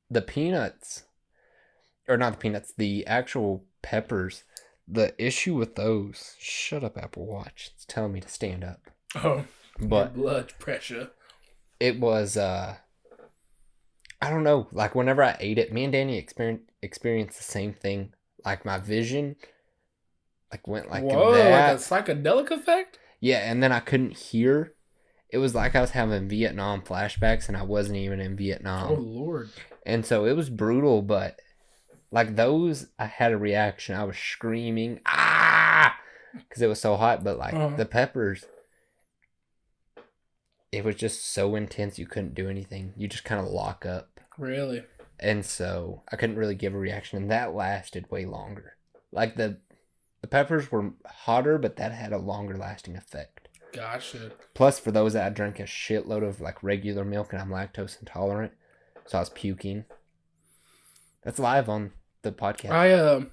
the peanuts, or not the peanuts, the actual peppers, the issue with those, shut up, Apple Watch. It's telling me to stand up. Oh, but blood pressure. It was, I don't know, like whenever I ate it, me and Danny experienced the same thing. Like my vision, like went like whoa, that. Like a psychedelic effect? Yeah, and then I couldn't hear. It was like I was having Vietnam flashbacks and I wasn't even in Vietnam. Oh, Lord. And so it was brutal, but like those, I had a reaction. I was screaming, because it was so hot. But like the peppers, it was just so intense you couldn't do anything. You just kind of lock up. Really? And so I couldn't really give a reaction. And that lasted way longer. Like the peppers were hotter, but that had a longer lasting effect. Gotcha. Plus, for those that I drank a shitload of like regular milk and I'm lactose intolerant, so I was puking. That's live on the podcast.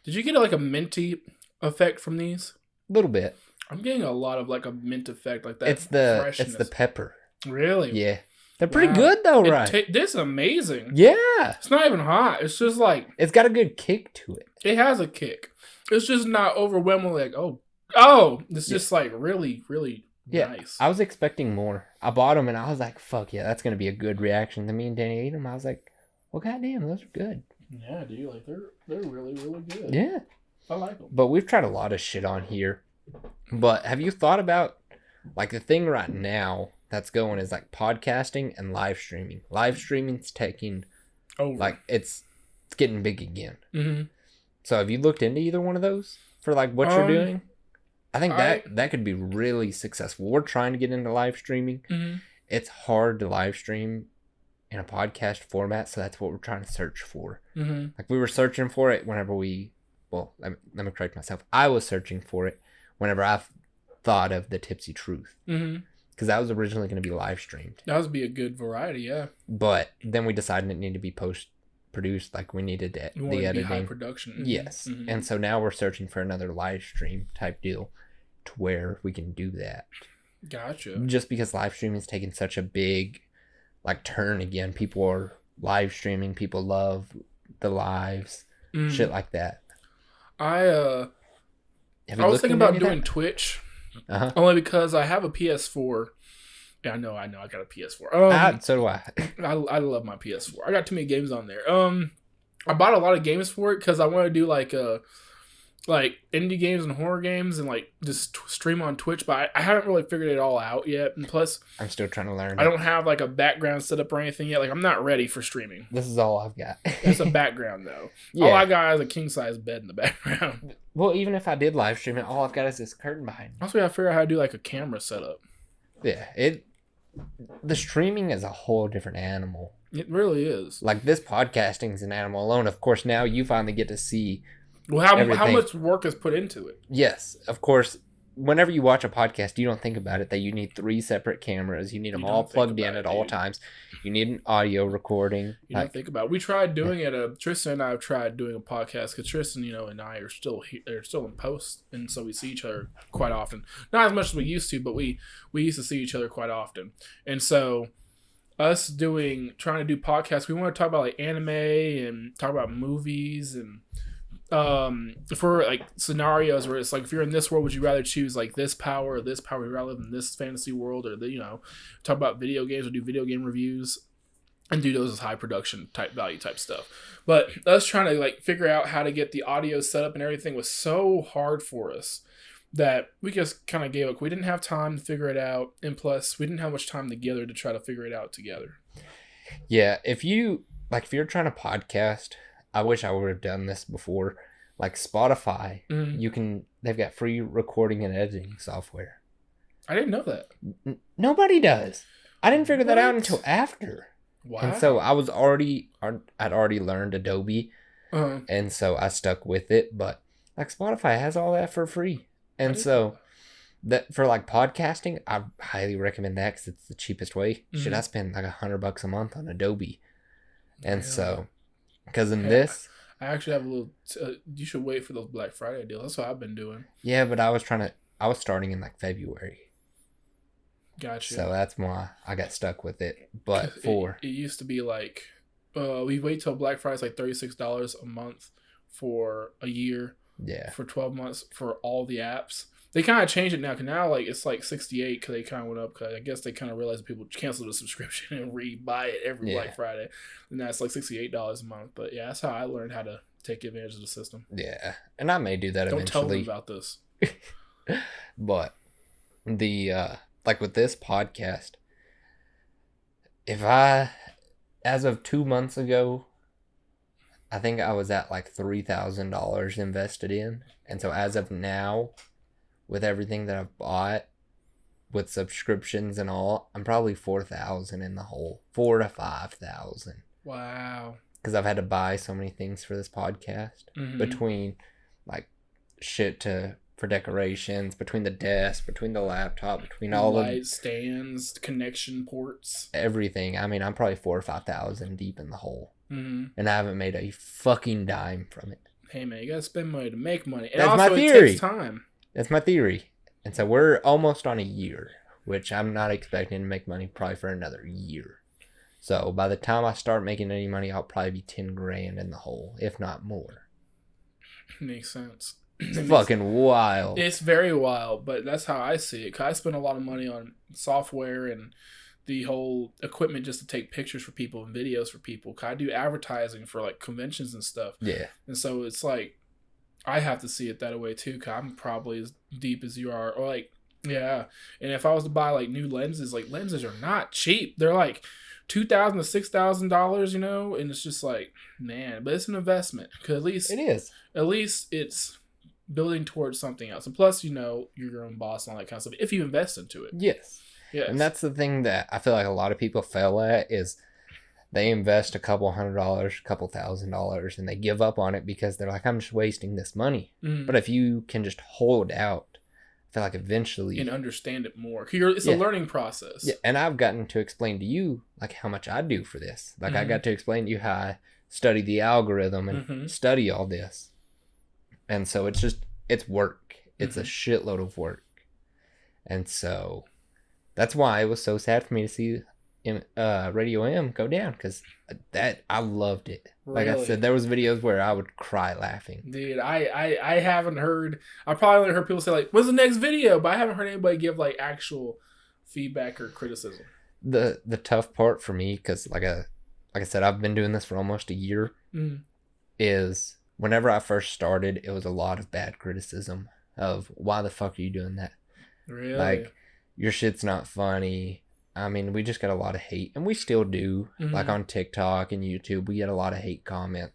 Did you get like a minty effect from these? A little bit. I'm getting a lot of like a mint effect, like that. It's the pepper. Really? Yeah. They're pretty good though, right? This is amazing. Yeah. It's not even hot. It's just like... It's got a good kick to it. It has a kick. It's just not overwhelmingly like, oh. It's just like really, really nice. I was expecting more. I bought them and I was like, fuck yeah, that's going to be a good reaction. Then me and Danny ate them. I was like, well, goddamn, those are good. Yeah, dude. Like, they're really, really good. Yeah. I like them. But we've tried a lot of shit on here. But have you thought about, like, the thing right now that's going is, like, podcasting and live streaming. Live streaming's taking, like, it's getting big again. Mm-hmm. So have you looked into either one of those for, like, what you're doing? I think that could be really successful. We're trying to get into live streaming. Mm-hmm. It's hard to live stream in a podcast format, so that's what we're trying to search for. Mm-hmm. Like, we were searching for it whenever let me correct myself. I was searching for it whenever I thought of the Tipsy Truth. Mm-hmm. Because that was originally going to be live streamed. That would be a good variety, yeah. But then we decided it needed to be post-produced, like we needed the editing. High production. Mm-hmm. Yes. Mm-hmm. And so now we're searching for another live stream type deal to where we can do that. Gotcha. Just because live streaming is taking such a big, like, turn again. People are live streaming. People love the lives. Shit like that. I was thinking about doing Twitch. Only because I have a PS4. Yeah, I know. I got a PS4. So do I. I love my PS4. I got too many games on there. I bought a lot of games for it because I want to do like indie games and horror games and like just stream on Twitch. But I haven't really figured it all out yet. And plus, I'm still trying to learn. I don't have like a background set up or anything yet. Like I'm not ready for streaming. This is all I've got. It's a background though. Yeah. All I got is a king size bed in the background. Well, even if I did live stream it, all I've got is this curtain behind me. Also, we gotta figure out how to do like a camera setup. Yeah, the streaming is a whole different animal. It really is. Like, this podcasting is an animal alone. Of course, now you finally get to see. Well, how everything. much work is put into it? Yes, of course. Whenever you watch a podcast, you don't think about it that you need 3 separate cameras. You need them all plugged in at all times. You need an audio recording. You don't think about it. We tried doing it. Tristan and I have tried doing a podcast because Tristan, and I are still they're still in post, and so we see each other quite often. Not as much as we used to, but we used to see each other quite often. And so, us trying to do podcasts, we want to talk about like anime and talk about movies and. For like scenarios where it's like, if you're in this world, would you rather choose like this power or this power? Would you rather live in this fantasy world, or talk about video games or do video game reviews and do those as high production type value type stuff. But us trying to like figure out how to get the audio set up and everything was so hard for us that we just kind of gave up. We didn't have time to figure it out, and plus we didn't have much time together to try to figure it out together. Yeah, if you're trying to podcast, I wish I would have done this before. Like Spotify, they've got free recording and editing software. I didn't know that. Nobody does. I didn't figure that out until after. Wow. And so I'd already learned Adobe, and so I stuck with it. But like Spotify has all that for free, and so that for like podcasting, I highly recommend that because it's the cheapest way. Should I spend like $100 a month on Adobe? And so. Because this... I actually have a little... you should wait for those Black Friday deals. That's what I've been doing. Yeah, but I was starting in like February. Gotcha. So that's why I got stuck with it. But it used to be like... we wait till Black Friday. It's like $36 a month for a year. Yeah. For 12 months for all the apps. They kind of changed it now, because now like it's like $68 because they kind of went up, because I guess they kind of realized people cancel the subscription and re-buy it every Black Friday, and now it's like $68 a month. But yeah, that's how I learned how to take advantage of the system. Yeah, and I may do that eventually. Don't tell them about this. But the like with this podcast, as of 2 months ago, I think I was at like $3,000 invested in, and so as of now, with everything that I've bought, with subscriptions and all, I'm probably 4,000 in the hole. 4,000 to 5,000. Wow. Because I've had to buy so many things for this podcast. Between like shit for decorations, between the desk, between the laptop, between all the light stands, connection ports, everything. I mean, I'm probably 4,000 or 5,000 deep in the hole, and I haven't made a fucking dime from it. Hey man, you gotta spend money to make money. And that's also, my theory. It takes time. That's my theory. And so we're almost on a year, which I'm not expecting to make money probably for another year. So by the time I start making any money, I'll probably be 10 grand in the hole, if not more. Makes sense. It's fucking wild. It's very wild, but that's how I see it. 'Cause I spend a lot of money on software and the whole equipment just to take pictures for people and videos for people. 'Cause I do advertising for like conventions and stuff. Yeah. And so it's like, I have to see it that way too, because I'm probably as deep as you are. Or like, yeah. And if I was to buy like new lenses, like lenses are not cheap. They're like $2,000 to $6,000, and it's just like, man, but it's an investment. Because at least it is. At least it's building towards something else. And plus, you're your own boss and all that kind of stuff. If you invest into it. Yes. Yes. And that's the thing that I feel like a lot of people fail at is they invest a couple $100, a couple $1,000, and they give up on it because they're like, I'm just wasting this money. But if you can just hold out, I feel like eventually... and understand it more. It's a learning process. Yeah, and I've gotten to explain to you like how much I do for this. Like I got to explain to you how I study the algorithm and study all this. And so it's work. It's a shitload of work. And so that's why it was so sad for me to see Radio M go down, because I loved it. Like I said, there was videos where I would cry laughing. Dude, I haven't heard. I probably only heard people say like, "What's the next video?" But I haven't heard anybody give like actual feedback or criticism. The tough part for me, because like I said, I've been doing this for almost a year. Is whenever I first started, it was a lot of bad criticism of why the fuck are you doing that? Really? Like, your shit's not funny. I mean, we just got a lot of hate, and we still do. Like on TikTok and YouTube, we get a lot of hate comments.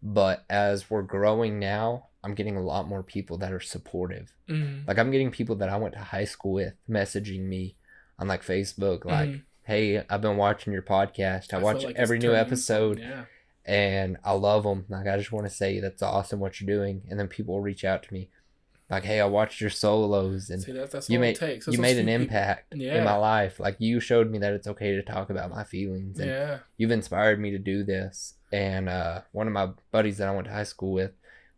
But as we're growing now, I'm getting a lot more people that are supportive. Like, I'm getting people that I went to high school with messaging me on like Facebook, like, hey, I've been watching your podcast. I watch like every it's new turning episode. something, yeah. And I love them. Like, I just want to say that's awesome what you're doing. And then people will reach out to me like, hey, I watched your solos, and See, that's you all made it takes. That's you those made an few people. impact in Yeah. my life. Like, you showed me that it's okay to talk about my feelings, and Yeah. you've inspired me to do this. And one of my buddies that I went to high school with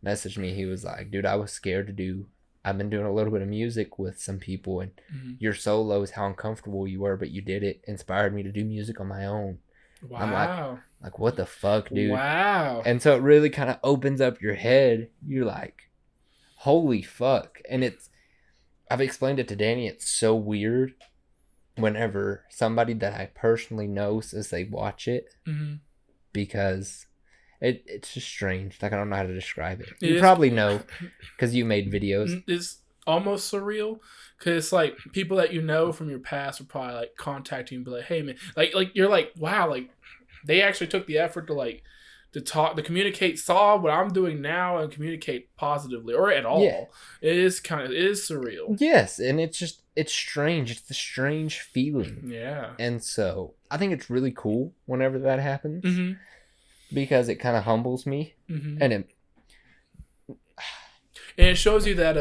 messaged me. He was like, dude, I was scared to do. I've been doing a little bit of music with some people, and your solos, how uncomfortable you were, but you did it, inspired me to do music on my own. Wow. I'm like, what the fuck, dude? Wow. And so it really kind of opens up your head. You're like, holy fuck. And I've explained it to Danny, it's so weird whenever somebody that I personally know says they watch it, because it's just strange. Like, I don't know how to describe it. You probably know because you made videos. It's almost surreal because it's like people that you know from your past are probably like contacting you and be like, hey man, like you're like, wow, like they actually took the effort to talk, to communicate, saw what I'm doing now and communicate positively or at all. Yeah. It is surreal. Yes, and it's strange. It's a strange feeling. Yeah. And so I think it's really cool whenever that happens, because it kind of humbles me, and it shows you that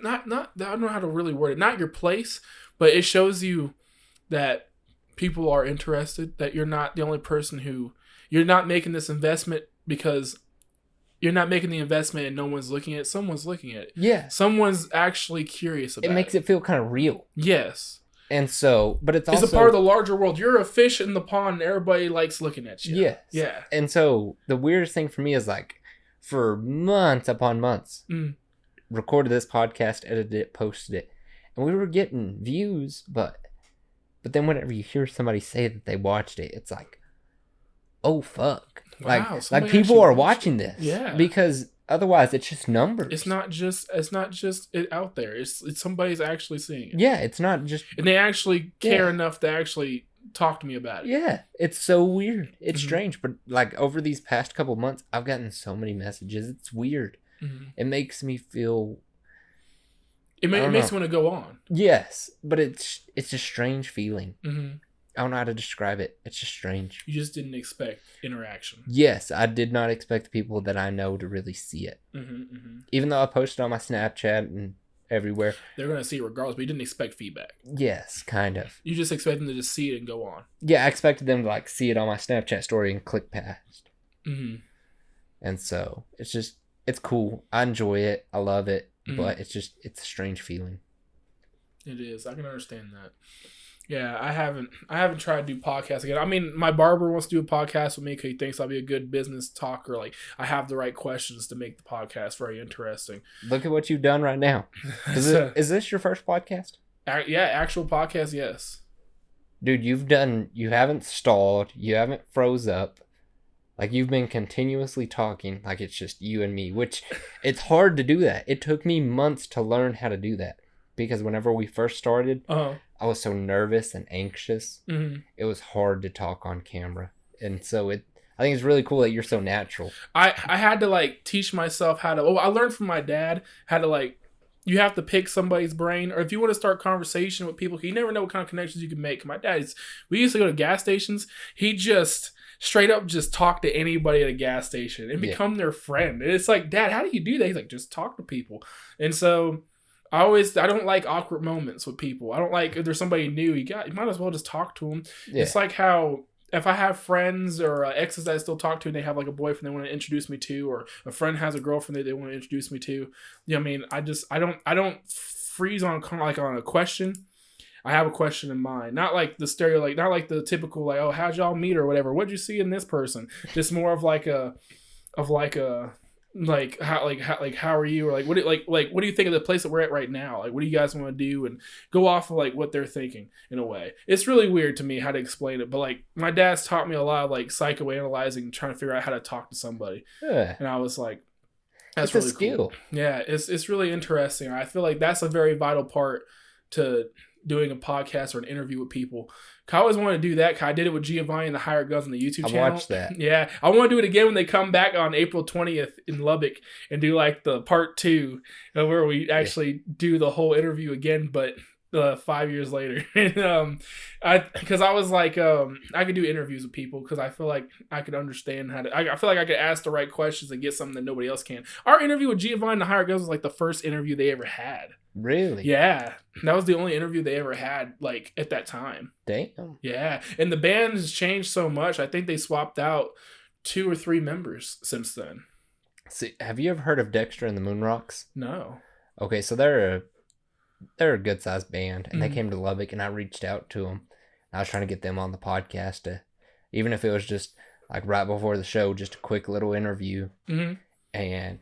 not I don't know how to really word it, not your place, but it shows you that people are interested, that you're not the only person you're not making this investment because you're not making the investment and no one's looking at it. Someone's looking at it. Yeah. Someone's actually curious about it. It makes it feel kind of real. Yes. And so, but it's also... It's a part of the larger world. You're a fish in the pond and everybody likes looking at you. Yes. Yeah. And so, the weirdest thing for me is, like, for months upon months, recorded this podcast, edited it, posted it, and we were getting views, but then whenever you hear somebody say that they watched it, it's like, oh, fuck. Wow, like people are watching this. Yeah. Because otherwise it's just numbers. It's not just it out there. It's somebody's actually seeing it. Yeah, it's not just... And they actually care enough to actually talk to me about it. Yeah, it's so weird. It's strange. But like over these past couple months, I've gotten so many messages. It's weird. It makes me feel... It makes me want to go on. Yes, but it's a strange feeling. I don't know how to describe it. It's just strange. You just didn't expect interaction. Yes, I did not expect the people that I know to really see it. Even though I posted on my Snapchat and everywhere. They're going to see it regardless, but you didn't expect feedback. Yes, kind of. You just expect them to just see it and go on. Yeah, I expected them to like see it on my Snapchat story and click past. And so, it's cool. I enjoy it. I love it. But it's a strange feeling. It is. I can understand that. Yeah, I haven't tried to do podcasts again. I mean, my barber wants to do a podcast with me because he thinks I'll be a good business talker. Like, I have the right questions to make the podcast very interesting. Look at what you've done right now. Is this your first podcast? Yeah, actual podcast, yes. Dude, you haven't stalled. You haven't froze up. Like, you've been continuously talking like it's just you and me, which it's hard to do that. It took me months to learn how to do that because whenever we first started, I was so nervous and anxious. It was hard to talk on camera. And so I think it's really cool that you're so natural. I had to, like, teach myself how to... Oh, I learned from my dad how to, like... You have to pick somebody's brain, or if you want to start conversation with people, you never know what kind of connections you can make. My dad, we used to go to gas stations. He just... straight up just talk to anybody at a gas station and become their friend. And it's like, Dad, how do you do that? He's like, just talk to people. And so I don't like awkward moments with people. I don't like if there's somebody new, you might as well just talk to them. Yeah. It's like how if I have friends or exes that I still talk to and they have like a boyfriend they want to introduce me to, or a friend has a girlfriend that they want to introduce me to, you know what I mean? I don't freeze on a question. I have a question in mind, not like the stereo, not like the typical, like, oh, how'd y'all meet or whatever. What'd you see in this person? Just more of how are you, or like what do you think of the place that we're at right now? Like, what do you guys want to do, and go off of like what they're thinking in a way. It's really weird to me how to explain it, but like my dad's taught me a lot of like psychoanalyzing and trying to figure out how to talk to somebody. Yeah. And I was like, that's really cool. Yeah, it's really interesting. I feel like that's a very vital part to doing a podcast or an interview with people. I always wanted to do that. I did it with Giovanni and the Hired Guns on the YouTube channel. I watched that. Yeah. I want to do it again when they come back on April 20th in Lubbock and do like the part 2 where we actually do the whole interview again, but 5 years later. Because I was like, I could do interviews with people because I feel like I could understand how to. I feel like I could ask the right questions and get something that nobody else can. Our interview with Giovanni and the Hired Guns was like the first interview they ever had. Really? Yeah, that was the only interview they ever had, like, at that time. Damn. Yeah, and the band has changed so much. I think they swapped out 2 or 3 members since then. See, have you ever heard of Dexter and the Moonrocks? No. Okay, so they're a good sized band, and they came to Lubbock, and I reached out to them. I was trying to get them on the podcast, even if it was just like right before the show, just a quick little interview. Mm-hmm. And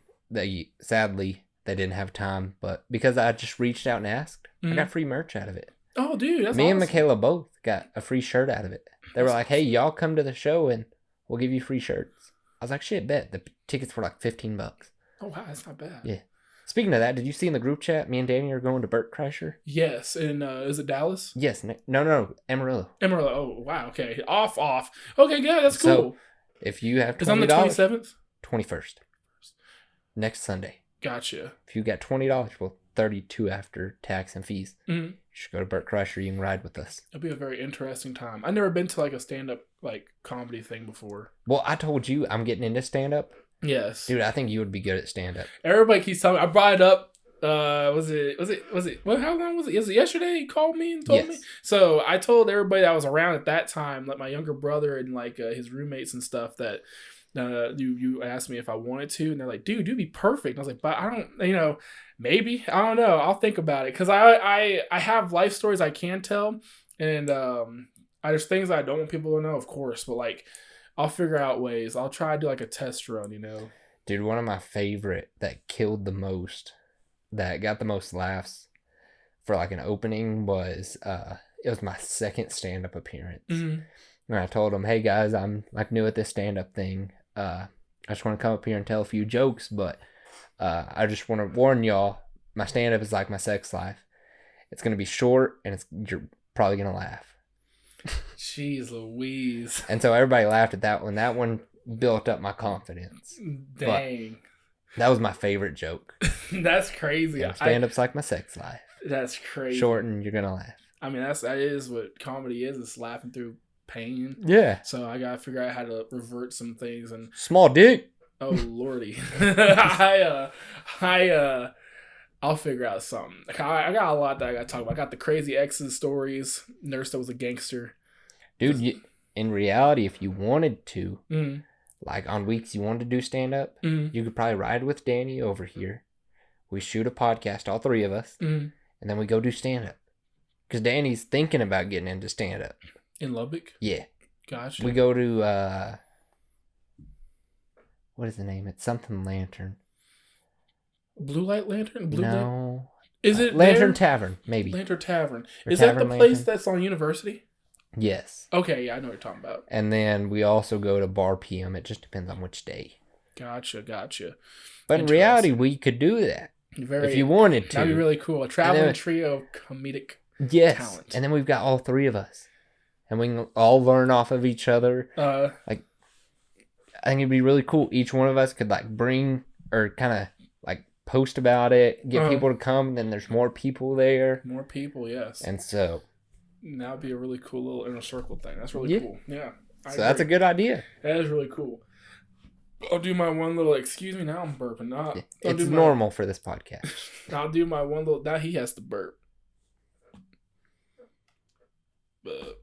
sadly they didn't have time, but because I just reached out and asked, I got free merch out of it. Oh, dude, that's Me awesome. and Michaela both got a free shirt out of it. They were like, "Hey, y'all come to the show and we'll give you free shirts." I was like, "Shit, bet." The tickets were like $15. Oh wow, that's not bad. Yeah. Speaking of that, did you see in the group chat, me and Danny are going to Burt Kreischer? Yes, and is it Dallas? Yes. No, Amarillo. Amarillo. Oh wow. Okay, off. Okay, good. That's cool. So, if you have $20, it's on the 27th. 21st. Next Sunday. Gotcha. If you got $20, well, 32 after tax and fees. Mm-hmm. You should go to Burt Kreischer. You can ride with us. It'll be a very interesting time. I've never been to like a stand-up like comedy thing before. Well, I told you I'm getting into stand-up. Yes. Dude, I think you would be good at stand-up. Everybody keeps telling me. I brought it up. Was it? Well, how long was it? Was it yesterday? He called me and told me. So I told everybody that was around at that time, like my younger brother and like his roommates and stuff, that you asked me if I wanted to, and they're like, "Dude, you'd be perfect." And I was like, "But I don't, maybe I don't know. I'll think about it because I have life stories I can tell, and there's things I don't want people to know, of course, but like I'll figure out ways. I'll try to do like a test run, Dude, one of my favorite that killed the most, that got the most laughs for like an opening was it was my second stand-up appearance. Mm-hmm. And I told them, "Hey guys, I'm like new at this stand-up thing. I just want to come up here and tell a few jokes, but I just want to warn y'all, my stand-up is like my sex life. It's going to be short and you're probably going to laugh." Jeez Louise. And so everybody laughed at that one. That one built up my confidence. Dang. But that was my favorite joke. That's crazy. Stand-up's like my sex life. That's crazy. Short and you're going to laugh. I mean, that is what comedy is. It's laughing through pain. Yeah. So I gotta figure out how to revert some things and small dick. Oh lordy. I'll figure out something. I got a lot that I gotta talk about. I got the crazy exes stories. Nurse that was a gangster. Dude, in reality, if you wanted to, mm-hmm. like on weeks you wanted to do stand up, mm-hmm. you could probably ride with Danny over here. We shoot a podcast, all 3 of us, mm-hmm. and then we go do stand up. Because Danny's thinking about getting into stand up. In Lubbock? Yeah. Gotcha. We go to, what is the name? It's something Lantern. Blue Light Lantern? No. Is it Lantern there? Tavern, maybe. Lantern Tavern. Or is Tavern that the place Lantern? that's on University? Yes. Okay, yeah, I know what you're talking about. And then we also go to Bar PM. It just depends on which day. Gotcha. But in reality, we could do that. If you wanted to. That'd be really cool. A traveling trio of comedic talent. And then we've got all 3 of us. And we can all learn off of each other. I think it'd be really cool. Each one of us could like bring or kind of like post about it, get people to come, and then there's more people there. More people, yes. And so that would be a really cool little inner circle thing. That's really cool. Yeah. So that's a good idea. That is really cool. I'll do my one little, excuse me, now I'm burping. It's normal for this podcast. I'll do my one little, now he has to burp. But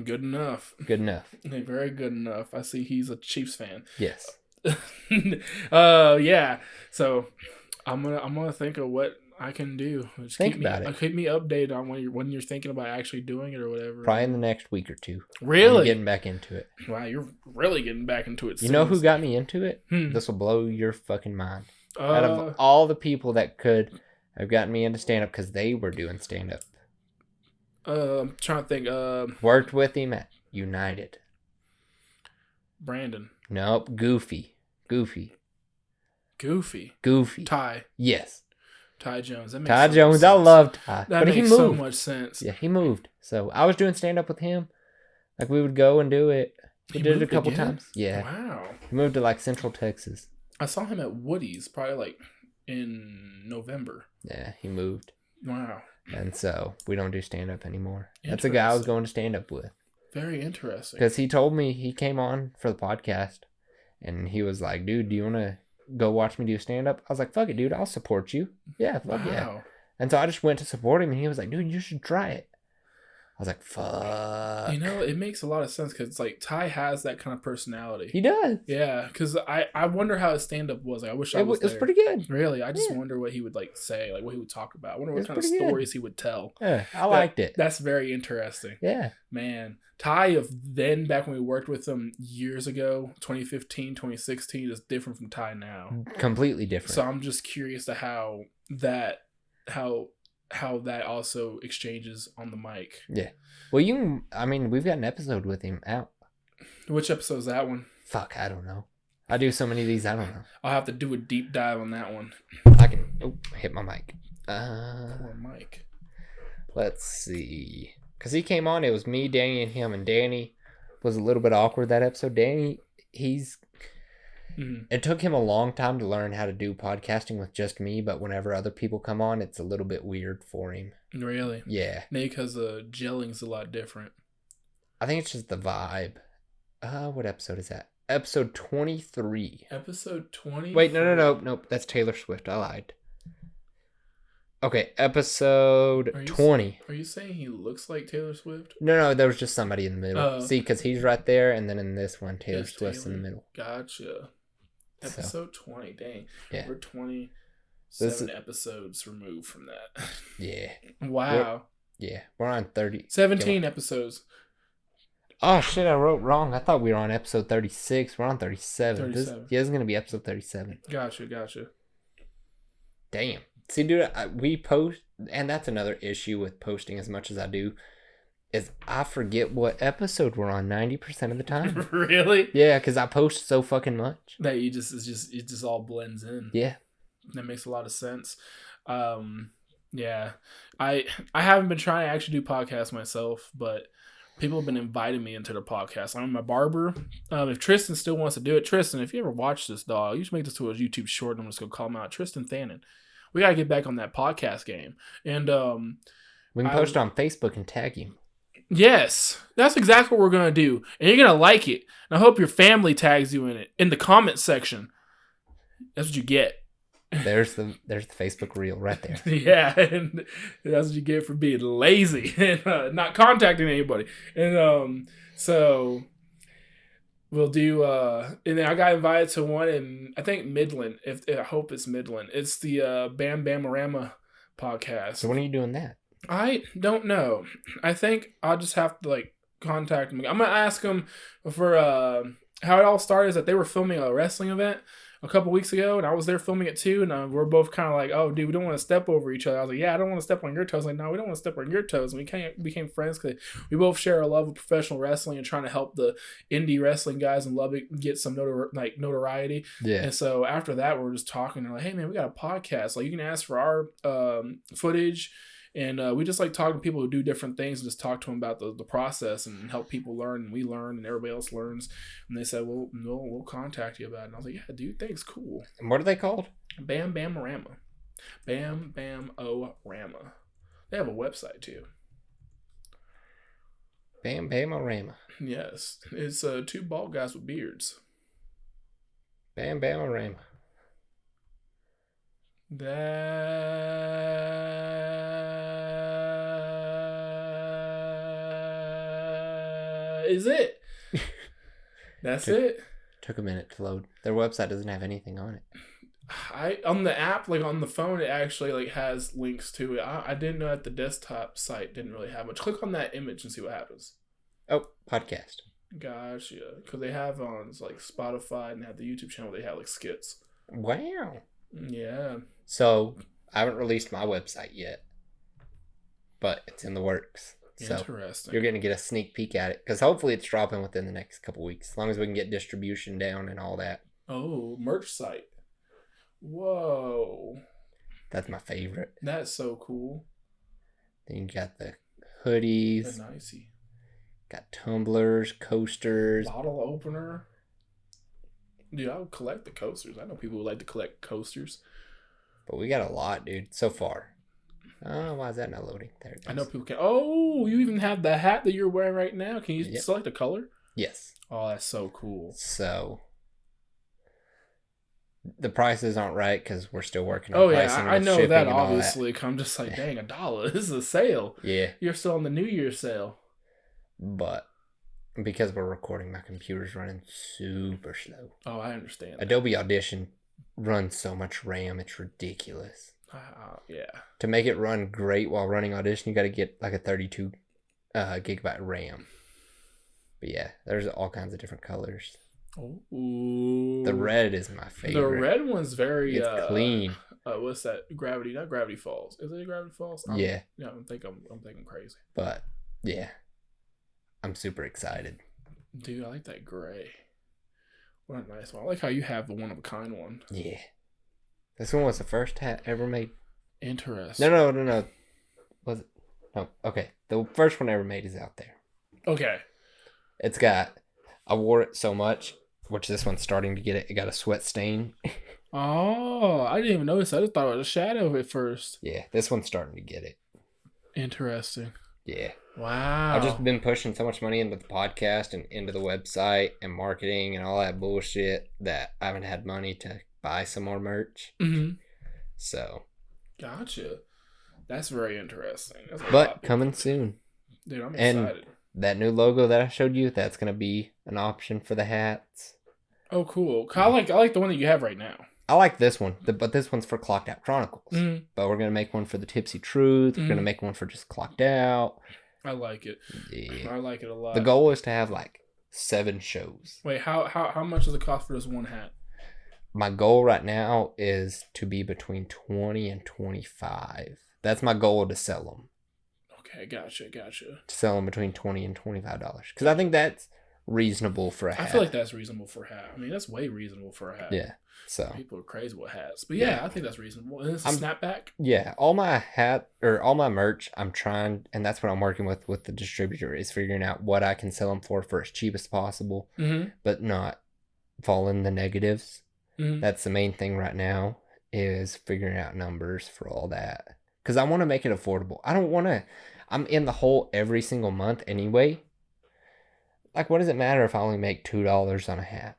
good enough. Good enough. Very good enough. I see he's a Chiefs fan. Yes. Yeah. So I'm gonna think of what I can do. Just Think about it. Keep me updated on when you're thinking about actually doing it or whatever. Probably in the next week or 2. Really? I'm getting back into it. Wow, you're really getting back into it. You know who got me into it? Hmm. This will blow your fucking mind. Out of all the people that could have gotten me into stand-up because they were doing stand-up. I'm trying to think. Worked with him at United. Brandon. Nope. Goofy. Ty. Yes. Ty Jones. That makes Ty so Jones, much I sense. love Ty. That but makes he so moved. much sense. Yeah, he moved. So I was doing stand up with him. Like we would go and do it. We He did it a moved couple again? times. Yeah. Wow. He moved to like Central Texas. I saw him at Woody's probably like in November. Yeah, he moved. Wow. And so we don't do stand up anymore. That's a guy I was going to stand up with. Very interesting. Because he told me he came on for the podcast and he was like, dude, do you want to go watch me do stand up? I was like, fuck it, dude. I'll support you. Yeah, fuck yeah. And so I just went to support him and he was like, dude, you should try it. I was like, fuck. You know, it makes a lot of sense because it's like Ty has that kind of personality. He does. Yeah, because I wonder how his stand up was. Like, I wish I was It was there. pretty good. Really, I just wonder what he would like say, like what he would talk about. I wonder what kind of pretty good. stories he would tell. Yeah, I liked it. That's very interesting. Yeah. Man, Ty of then back when we worked with him years ago, 2015, 2016 is different from Ty now. Completely different. So I'm just curious to how that also exchanges on the mic. Yeah. Well, we've got an episode with him out. Which episode is that one? Fuck, I don't know. I do so many of these, I don't know. I'll have to do a deep dive on that one. I can hit my mic. Poor Mike. Let's see. Because he came on, it was me, Danny, and him. And Danny was a little bit awkward that episode. Danny, it took him a long time to learn how to do podcasting with just me, but whenever other people come on, it's a little bit weird for him. Really? Yeah. Maybe because the gelling's a lot different. I think it's just the vibe. What episode is that? Episode 23. Episode 20? Wait, no. Nope, that's Taylor Swift. I lied. Okay, episode 20. Are you saying he looks like Taylor Swift? No, there was just somebody in the middle. See, because he's right there, and then in this one, Taylor Swift's in the middle. Gotcha. Episode 20, dang. Yeah. We're 27 episodes removed from that. Yeah. Wow. We're on 30. 17 episodes. Oh, shit, I wrote wrong. I thought we were on episode 36. We're on 37. 37. This is going to be episode 37. Gotcha. Damn. See, dude, we post, and that's another issue with posting as much as I do, is I forget what episode we're on 90% of the time. Really? Yeah, because I post so fucking much. That it just all blends in. Yeah. That makes a lot of sense. Yeah. I haven't been trying to actually do podcasts myself, but people have been inviting me into the podcast. I'm my barber. If Tristan still wants to do it, Tristan, if you ever watch this, dog, you should make this to a YouTube short, and I'm just going to call him out. Tristan Thanen. We got to get back on that podcast game. And we can post on Facebook and tag you. Yes, that's exactly what we're going to do. And you're going to like it. And I hope your family tags you in it in the comment section. That's what you get. There's the Facebook reel right there. Yeah, and that's what you get for being lazy and not contacting anybody. And so we'll do and then I got invited to one in, I think, Midland. I hope it's Midland. It's the Bam Bamorama podcast. So when are you doing that? I don't know. I think I'll just have to contact them. I'm gonna ask them for how it all started. Is that they were filming a wrestling event a couple weeks ago, and I was there filming it too. And we're both kind of like, "Oh, dude, we don't want to step over each other." I was like, "Yeah, I don't want to step on your toes." Like, no, we don't want to step on your toes. And we became friends because we both share a love of professional wrestling and trying to help the indie wrestling guys in Lubbock get some notoriety. Yeah. And so after that, we're just talking. They're like, "Hey, man, we got a podcast. Like, you can ask for our footage." And we just like talking to people who do different things and just talk to them about the process and help people learn. And we learn and everybody else learns. And they said, well, no, we'll contact you about it. And I was like, yeah, dude, thanks. Cool. And what are they called? Bam Bamorama. Bam Bam-O-Rama. They have a website too. Bam Bamorama. Yes. It's two bald guys with beards. Bam Bamorama. That is it. That's it. Took a minute to load. Their website doesn't have anything on it. On the app, on the phone, it actually has links to it. I didn't know that the desktop site didn't really have much. Click on that image and see what happens. Oh, podcast. Gotcha. Because they have on Spotify and they have the YouTube channel. They have skits. Wow. Yeah. So I haven't released my website yet, but it's in the works. Interesting. So you're going to get a sneak peek at it because hopefully it's dropping within the next couple weeks, as long as we can get distribution down and all that. Oh, merch site. Whoa. That's my favorite. That's so cool. Then you got the hoodies. That's nicey. Got tumblers, coasters. Bottle opener. Dude, I would collect the coasters. I know people who like to collect coasters. But we got a lot, dude, so far. Oh, why is that not loading? There it goes. I know people can. Oh, you even have the hat that you're wearing right now. Can you select a color? Yes. Oh, that's so cool. So the prices aren't right because we're still working on pricing. I know shipping that and all obviously. I'm just like, dang, $1. This is a sale. Yeah. You're still on the New Year's sale. But because we're recording, my computer's running super slow. Oh, I understand. Adobe Audition runs so much RAM, it's ridiculous. Yeah. To make it run great while running Audition, you got to get like a 32 gigabyte RAM. But yeah, there's all kinds of different colors. Ooh. The red is my favorite. The red one's very it's clean. What's that? Gravity, not Gravity Falls. Is it Gravity Falls? Yeah. Yeah, I'm thinking crazy. But yeah, I'm super excited. Dude, I like that gray. What a nice one. I like how you have the one of a kind one. Yeah. This one was the first hat ever made. Interesting. No. Was it? No. Okay. The first one ever made is out there. Okay. It's got, I wore it so much, which this one's starting to get it. It got a sweat stain. Oh, I didn't even notice. I just thought it was a shadow at first. Yeah. This one's starting to get it. Interesting. Yeah. Wow. I've just been pushing so much money into the podcast and into the website and marketing and all that bullshit that I haven't had money to buy some more merch. Mm-hmm. So. Gotcha. That's very interesting. But coming soon. Dude, I'm and excited. That new logo that I showed you, that's going to be an option for the hats. Oh, cool. I like the one that you have right now. I like this one, but this one's for Clocked Out Chronicles. Mm-hmm. But we're going to make one for the Tipsy Truth. We're going to make one for just Clocked Out. I like it. Yeah. I like it a lot. The goal is to have like 7 shows. Wait, how much does it cost for this one hat? My goal right now is to be between 20 and 25. That's my goal to sell them. Okay, gotcha. To sell them between $20 and $25. Because I think that's reasonable for a hat. I feel like that's reasonable for a hat. I mean, that's way reasonable for a hat. Yeah. So people are crazy with hats. But yeah, I think that's reasonable. And it's a snapback? Yeah. All my all my merch, I'm trying, and that's what I'm working with the distributor, is figuring out what I can sell them for as cheap as possible, but not fall in the negatives. Mm-hmm. That's the main thing right now, is figuring out numbers for all that. Because I want to make it affordable. I don't want to... I'm in the hole every single month anyway. Like, what does it matter if I only make $2 on a hat?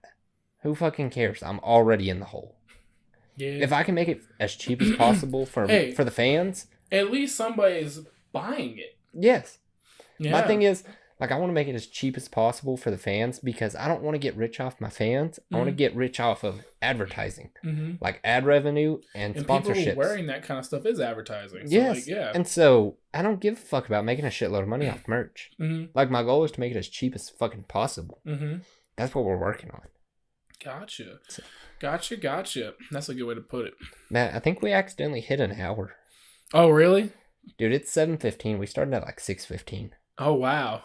Who fucking cares? I'm already in the hole. Yeah. If I can make it as cheap as possible for the fans... At least somebody's buying it. Yes. Yeah. My thing is, like, I want to make it as cheap as possible for the fans because I don't want to get rich off my fans. I want to get rich off of advertising, like ad revenue and sponsorships. People wearing that kind of stuff is advertising. So yes. Like, yeah. And so I don't give a fuck about making a shitload of money off merch. Like, my goal is to make it as cheap as fucking possible. That's what we're working on. Gotcha. Gotcha. That's a good way to put it. Matt, I think we accidentally hit an hour. Oh, really? Dude, it's 7:15. We started at like 6:15. Oh, wow.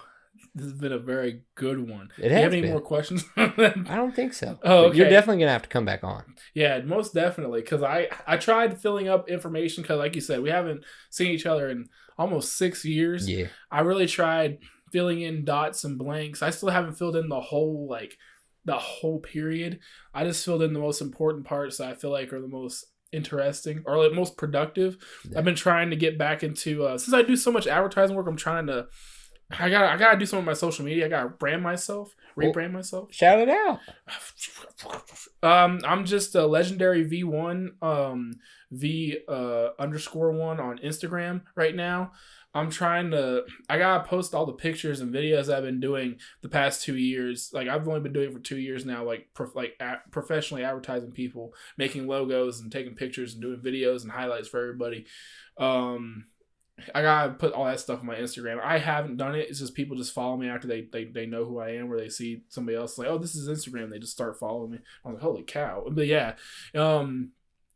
This has been a very good one. Do you have any more questions? I don't think so. Oh, okay. You're definitely going to have to come back on. Yeah, most definitely. Because I tried filling up information because, like you said, we haven't seen each other in almost 6 years. Yeah. I really tried filling in dots and blanks. I still haven't filled in the whole period. I just filled in the most important parts that I feel like are the most interesting or like most productive. Yeah. I've been trying to get back into since I do so much advertising work, I gotta do some of my social media. I gotta rebrand myself. Shout it out. I'm just a legendary V1 _1 on Instagram right now. I gotta post all the pictures and videos I've been doing the past 2 years. Like, I've only been doing it for 2 years now, professionally advertising people, making logos and taking pictures and doing videos and highlights for everybody. I gotta put all that stuff on my Instagram. I haven't done it. It's just people just follow me after they know who I am, where they see somebody else like, oh, this is Instagram. They just start following me. I'm like, holy cow. But yeah,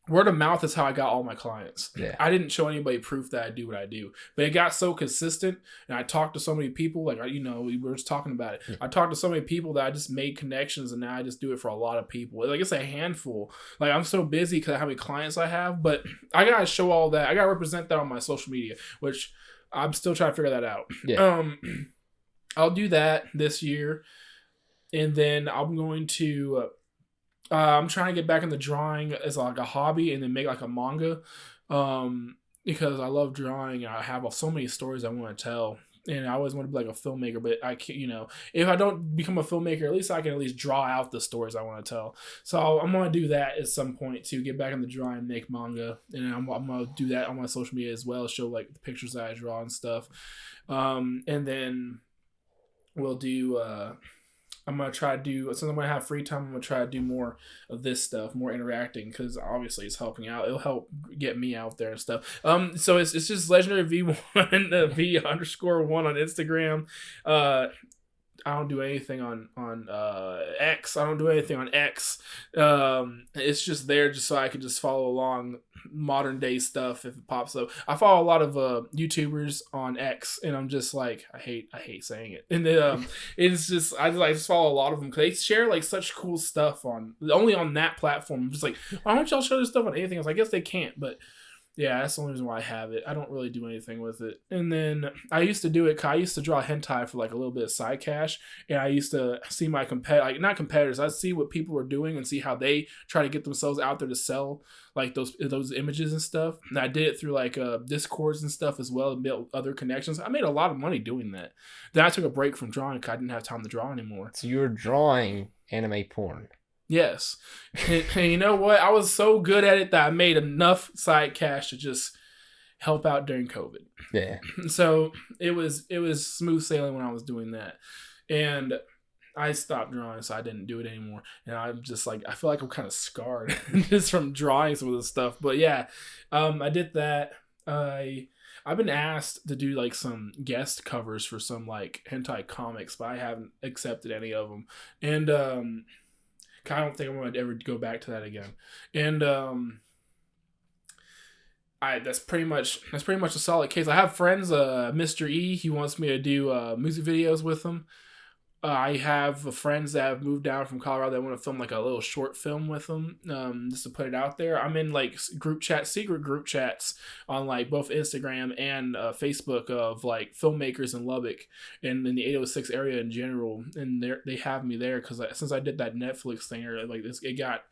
Word of mouth is how I got all my clients. Yeah. I didn't show anybody proof that I do what I do, but it got so consistent, and I talked to so many people. Like, we were just talking about it. I talked to so many people that I just made connections, and now I just do it for a lot of people. Like, it's a handful. Like, I'm so busy because of how many clients I have, but I gotta show all that. I gotta represent that on my social media, which I'm still trying to figure that out. Yeah. I'll do that this year, and then I'm going to. I'm trying to get back into drawing as like a hobby and then make like a manga, because I love drawing and I have so many stories I want to tell, and I always want to be like a filmmaker. But I can't, if I don't become a filmmaker, at least I can at least draw out the stories I want to tell. So I'm gonna do that at some point to get back into drawing and make manga, and I'm gonna do that on my social media as well, show like the pictures that I draw and stuff, and then we'll do. I'm going to try to do, since I'm going to have free time, I'm going to try to do more of this stuff, more interacting, because obviously it's helping out. It'll help get me out there and stuff. So it's just Legendary V1, V_1 on Instagram. I don't do anything on X. I don't do anything on X. It's just there just so I can just follow along modern day stuff if it pops up. I follow a lot of YouTubers on X, and I'm just like, I hate saying it. And it's just I just follow a lot of them because they share like such cool stuff only on that platform. I'm just like, why don't y'all show this stuff on anything else? I guess they can't, but. Yeah, that's the only reason why I have it. I don't really do anything with it. And then I used to do it. I used to draw hentai for like a little bit of side cash, and I used to see my not competitors. I'd see what people were doing and see how they try to get themselves out there to sell like those images and stuff. And I did it through like Discords and stuff as well, and built other connections. I made a lot of money doing that. Then I took a break from drawing because I didn't have time to draw anymore. So you were drawing anime porn. Yes. And you know what? I was so good at it that I made enough side cash to just help out during COVID. Yeah. So it was smooth sailing when I was doing that. And I stopped drawing, so I didn't do it anymore. And I'm just like, I feel like I'm kind of scarred just from drawing some of this stuff. But yeah, I did that. I've been asked to do like some guest covers for some like hentai comics, but I haven't accepted any of them. And I don't think I'm going to ever go back to that again. And that's pretty much a solid case. I have friends, Mr. E, he wants me to do music videos with him. I have friends that have moved down from Colorado that want to film like a little short film with them, just to put it out there. I'm in like secret group chats on like both Instagram and Facebook of like filmmakers in Lubbock and in the 806 area in general, and they have me there because since I did that Netflix thing, or like this, it got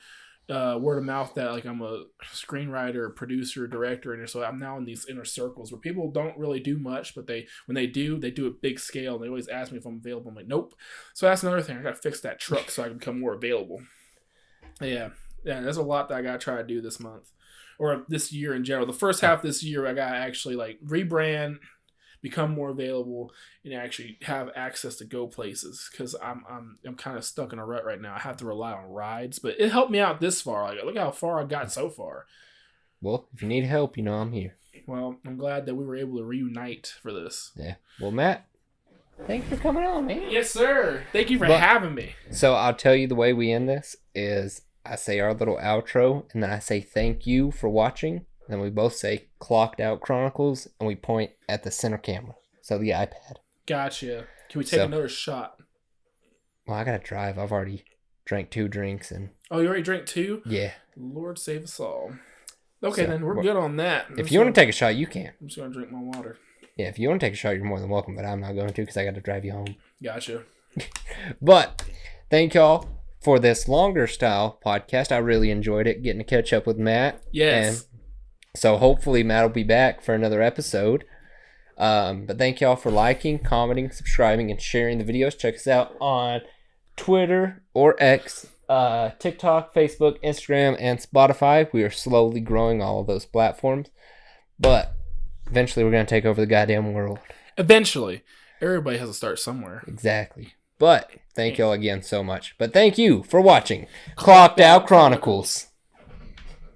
word of mouth that like I'm a screenwriter, producer, director, and so I'm now in these inner circles where people don't really do much, but when they do it big scale. And they always ask me if I'm available. I'm like, nope. So that's another thing. I got to fix that truck so I can become more available. Yeah. There's a lot that I got to try to do this month or this year in general. The first half of this year, I got to actually like rebrand, become more available, and actually have access to go places because I'm kind of stuck in a rut right now. I have to rely on rides, but it helped me out this far. Like, look how far I got so far. Well, if you need help, I'm here. Well, I'm glad that we were able to reunite for this. Yeah. Well, Matt, thanks for coming on, man. Yes, sir. Thank you for having me. So I'll tell you the way we end this is I say our little outro, and then I say thank you for watching. Then we both say Clocked Out Chronicles, and we point at the center camera. So the iPad. Gotcha. Can we take another shot? Well, I gotta drive. I've already drank 2 drinks. Oh, you already drank 2? Yeah. Lord save us all. Okay, then we're good on that. If you want to take a shot, you can. I'm just going to drink my water. Yeah, if you want to take a shot, you're more than welcome, but I'm not going to because I got to drive you home. Gotcha. But thank y'all for this longer style podcast. I really enjoyed it, getting to catch up with Matt. Yes. And so hopefully Matt will be back for another episode. But thank y'all for liking, commenting, subscribing, and sharing the videos. Check us out on Twitter or X, TikTok, Facebook, Instagram, and Spotify. We are slowly growing all of those platforms. But eventually we're going to take over the goddamn world. Eventually. Everybody has to start somewhere. Exactly. But thank y'all again so much. But thank you for watching Clocked Out Chronicles.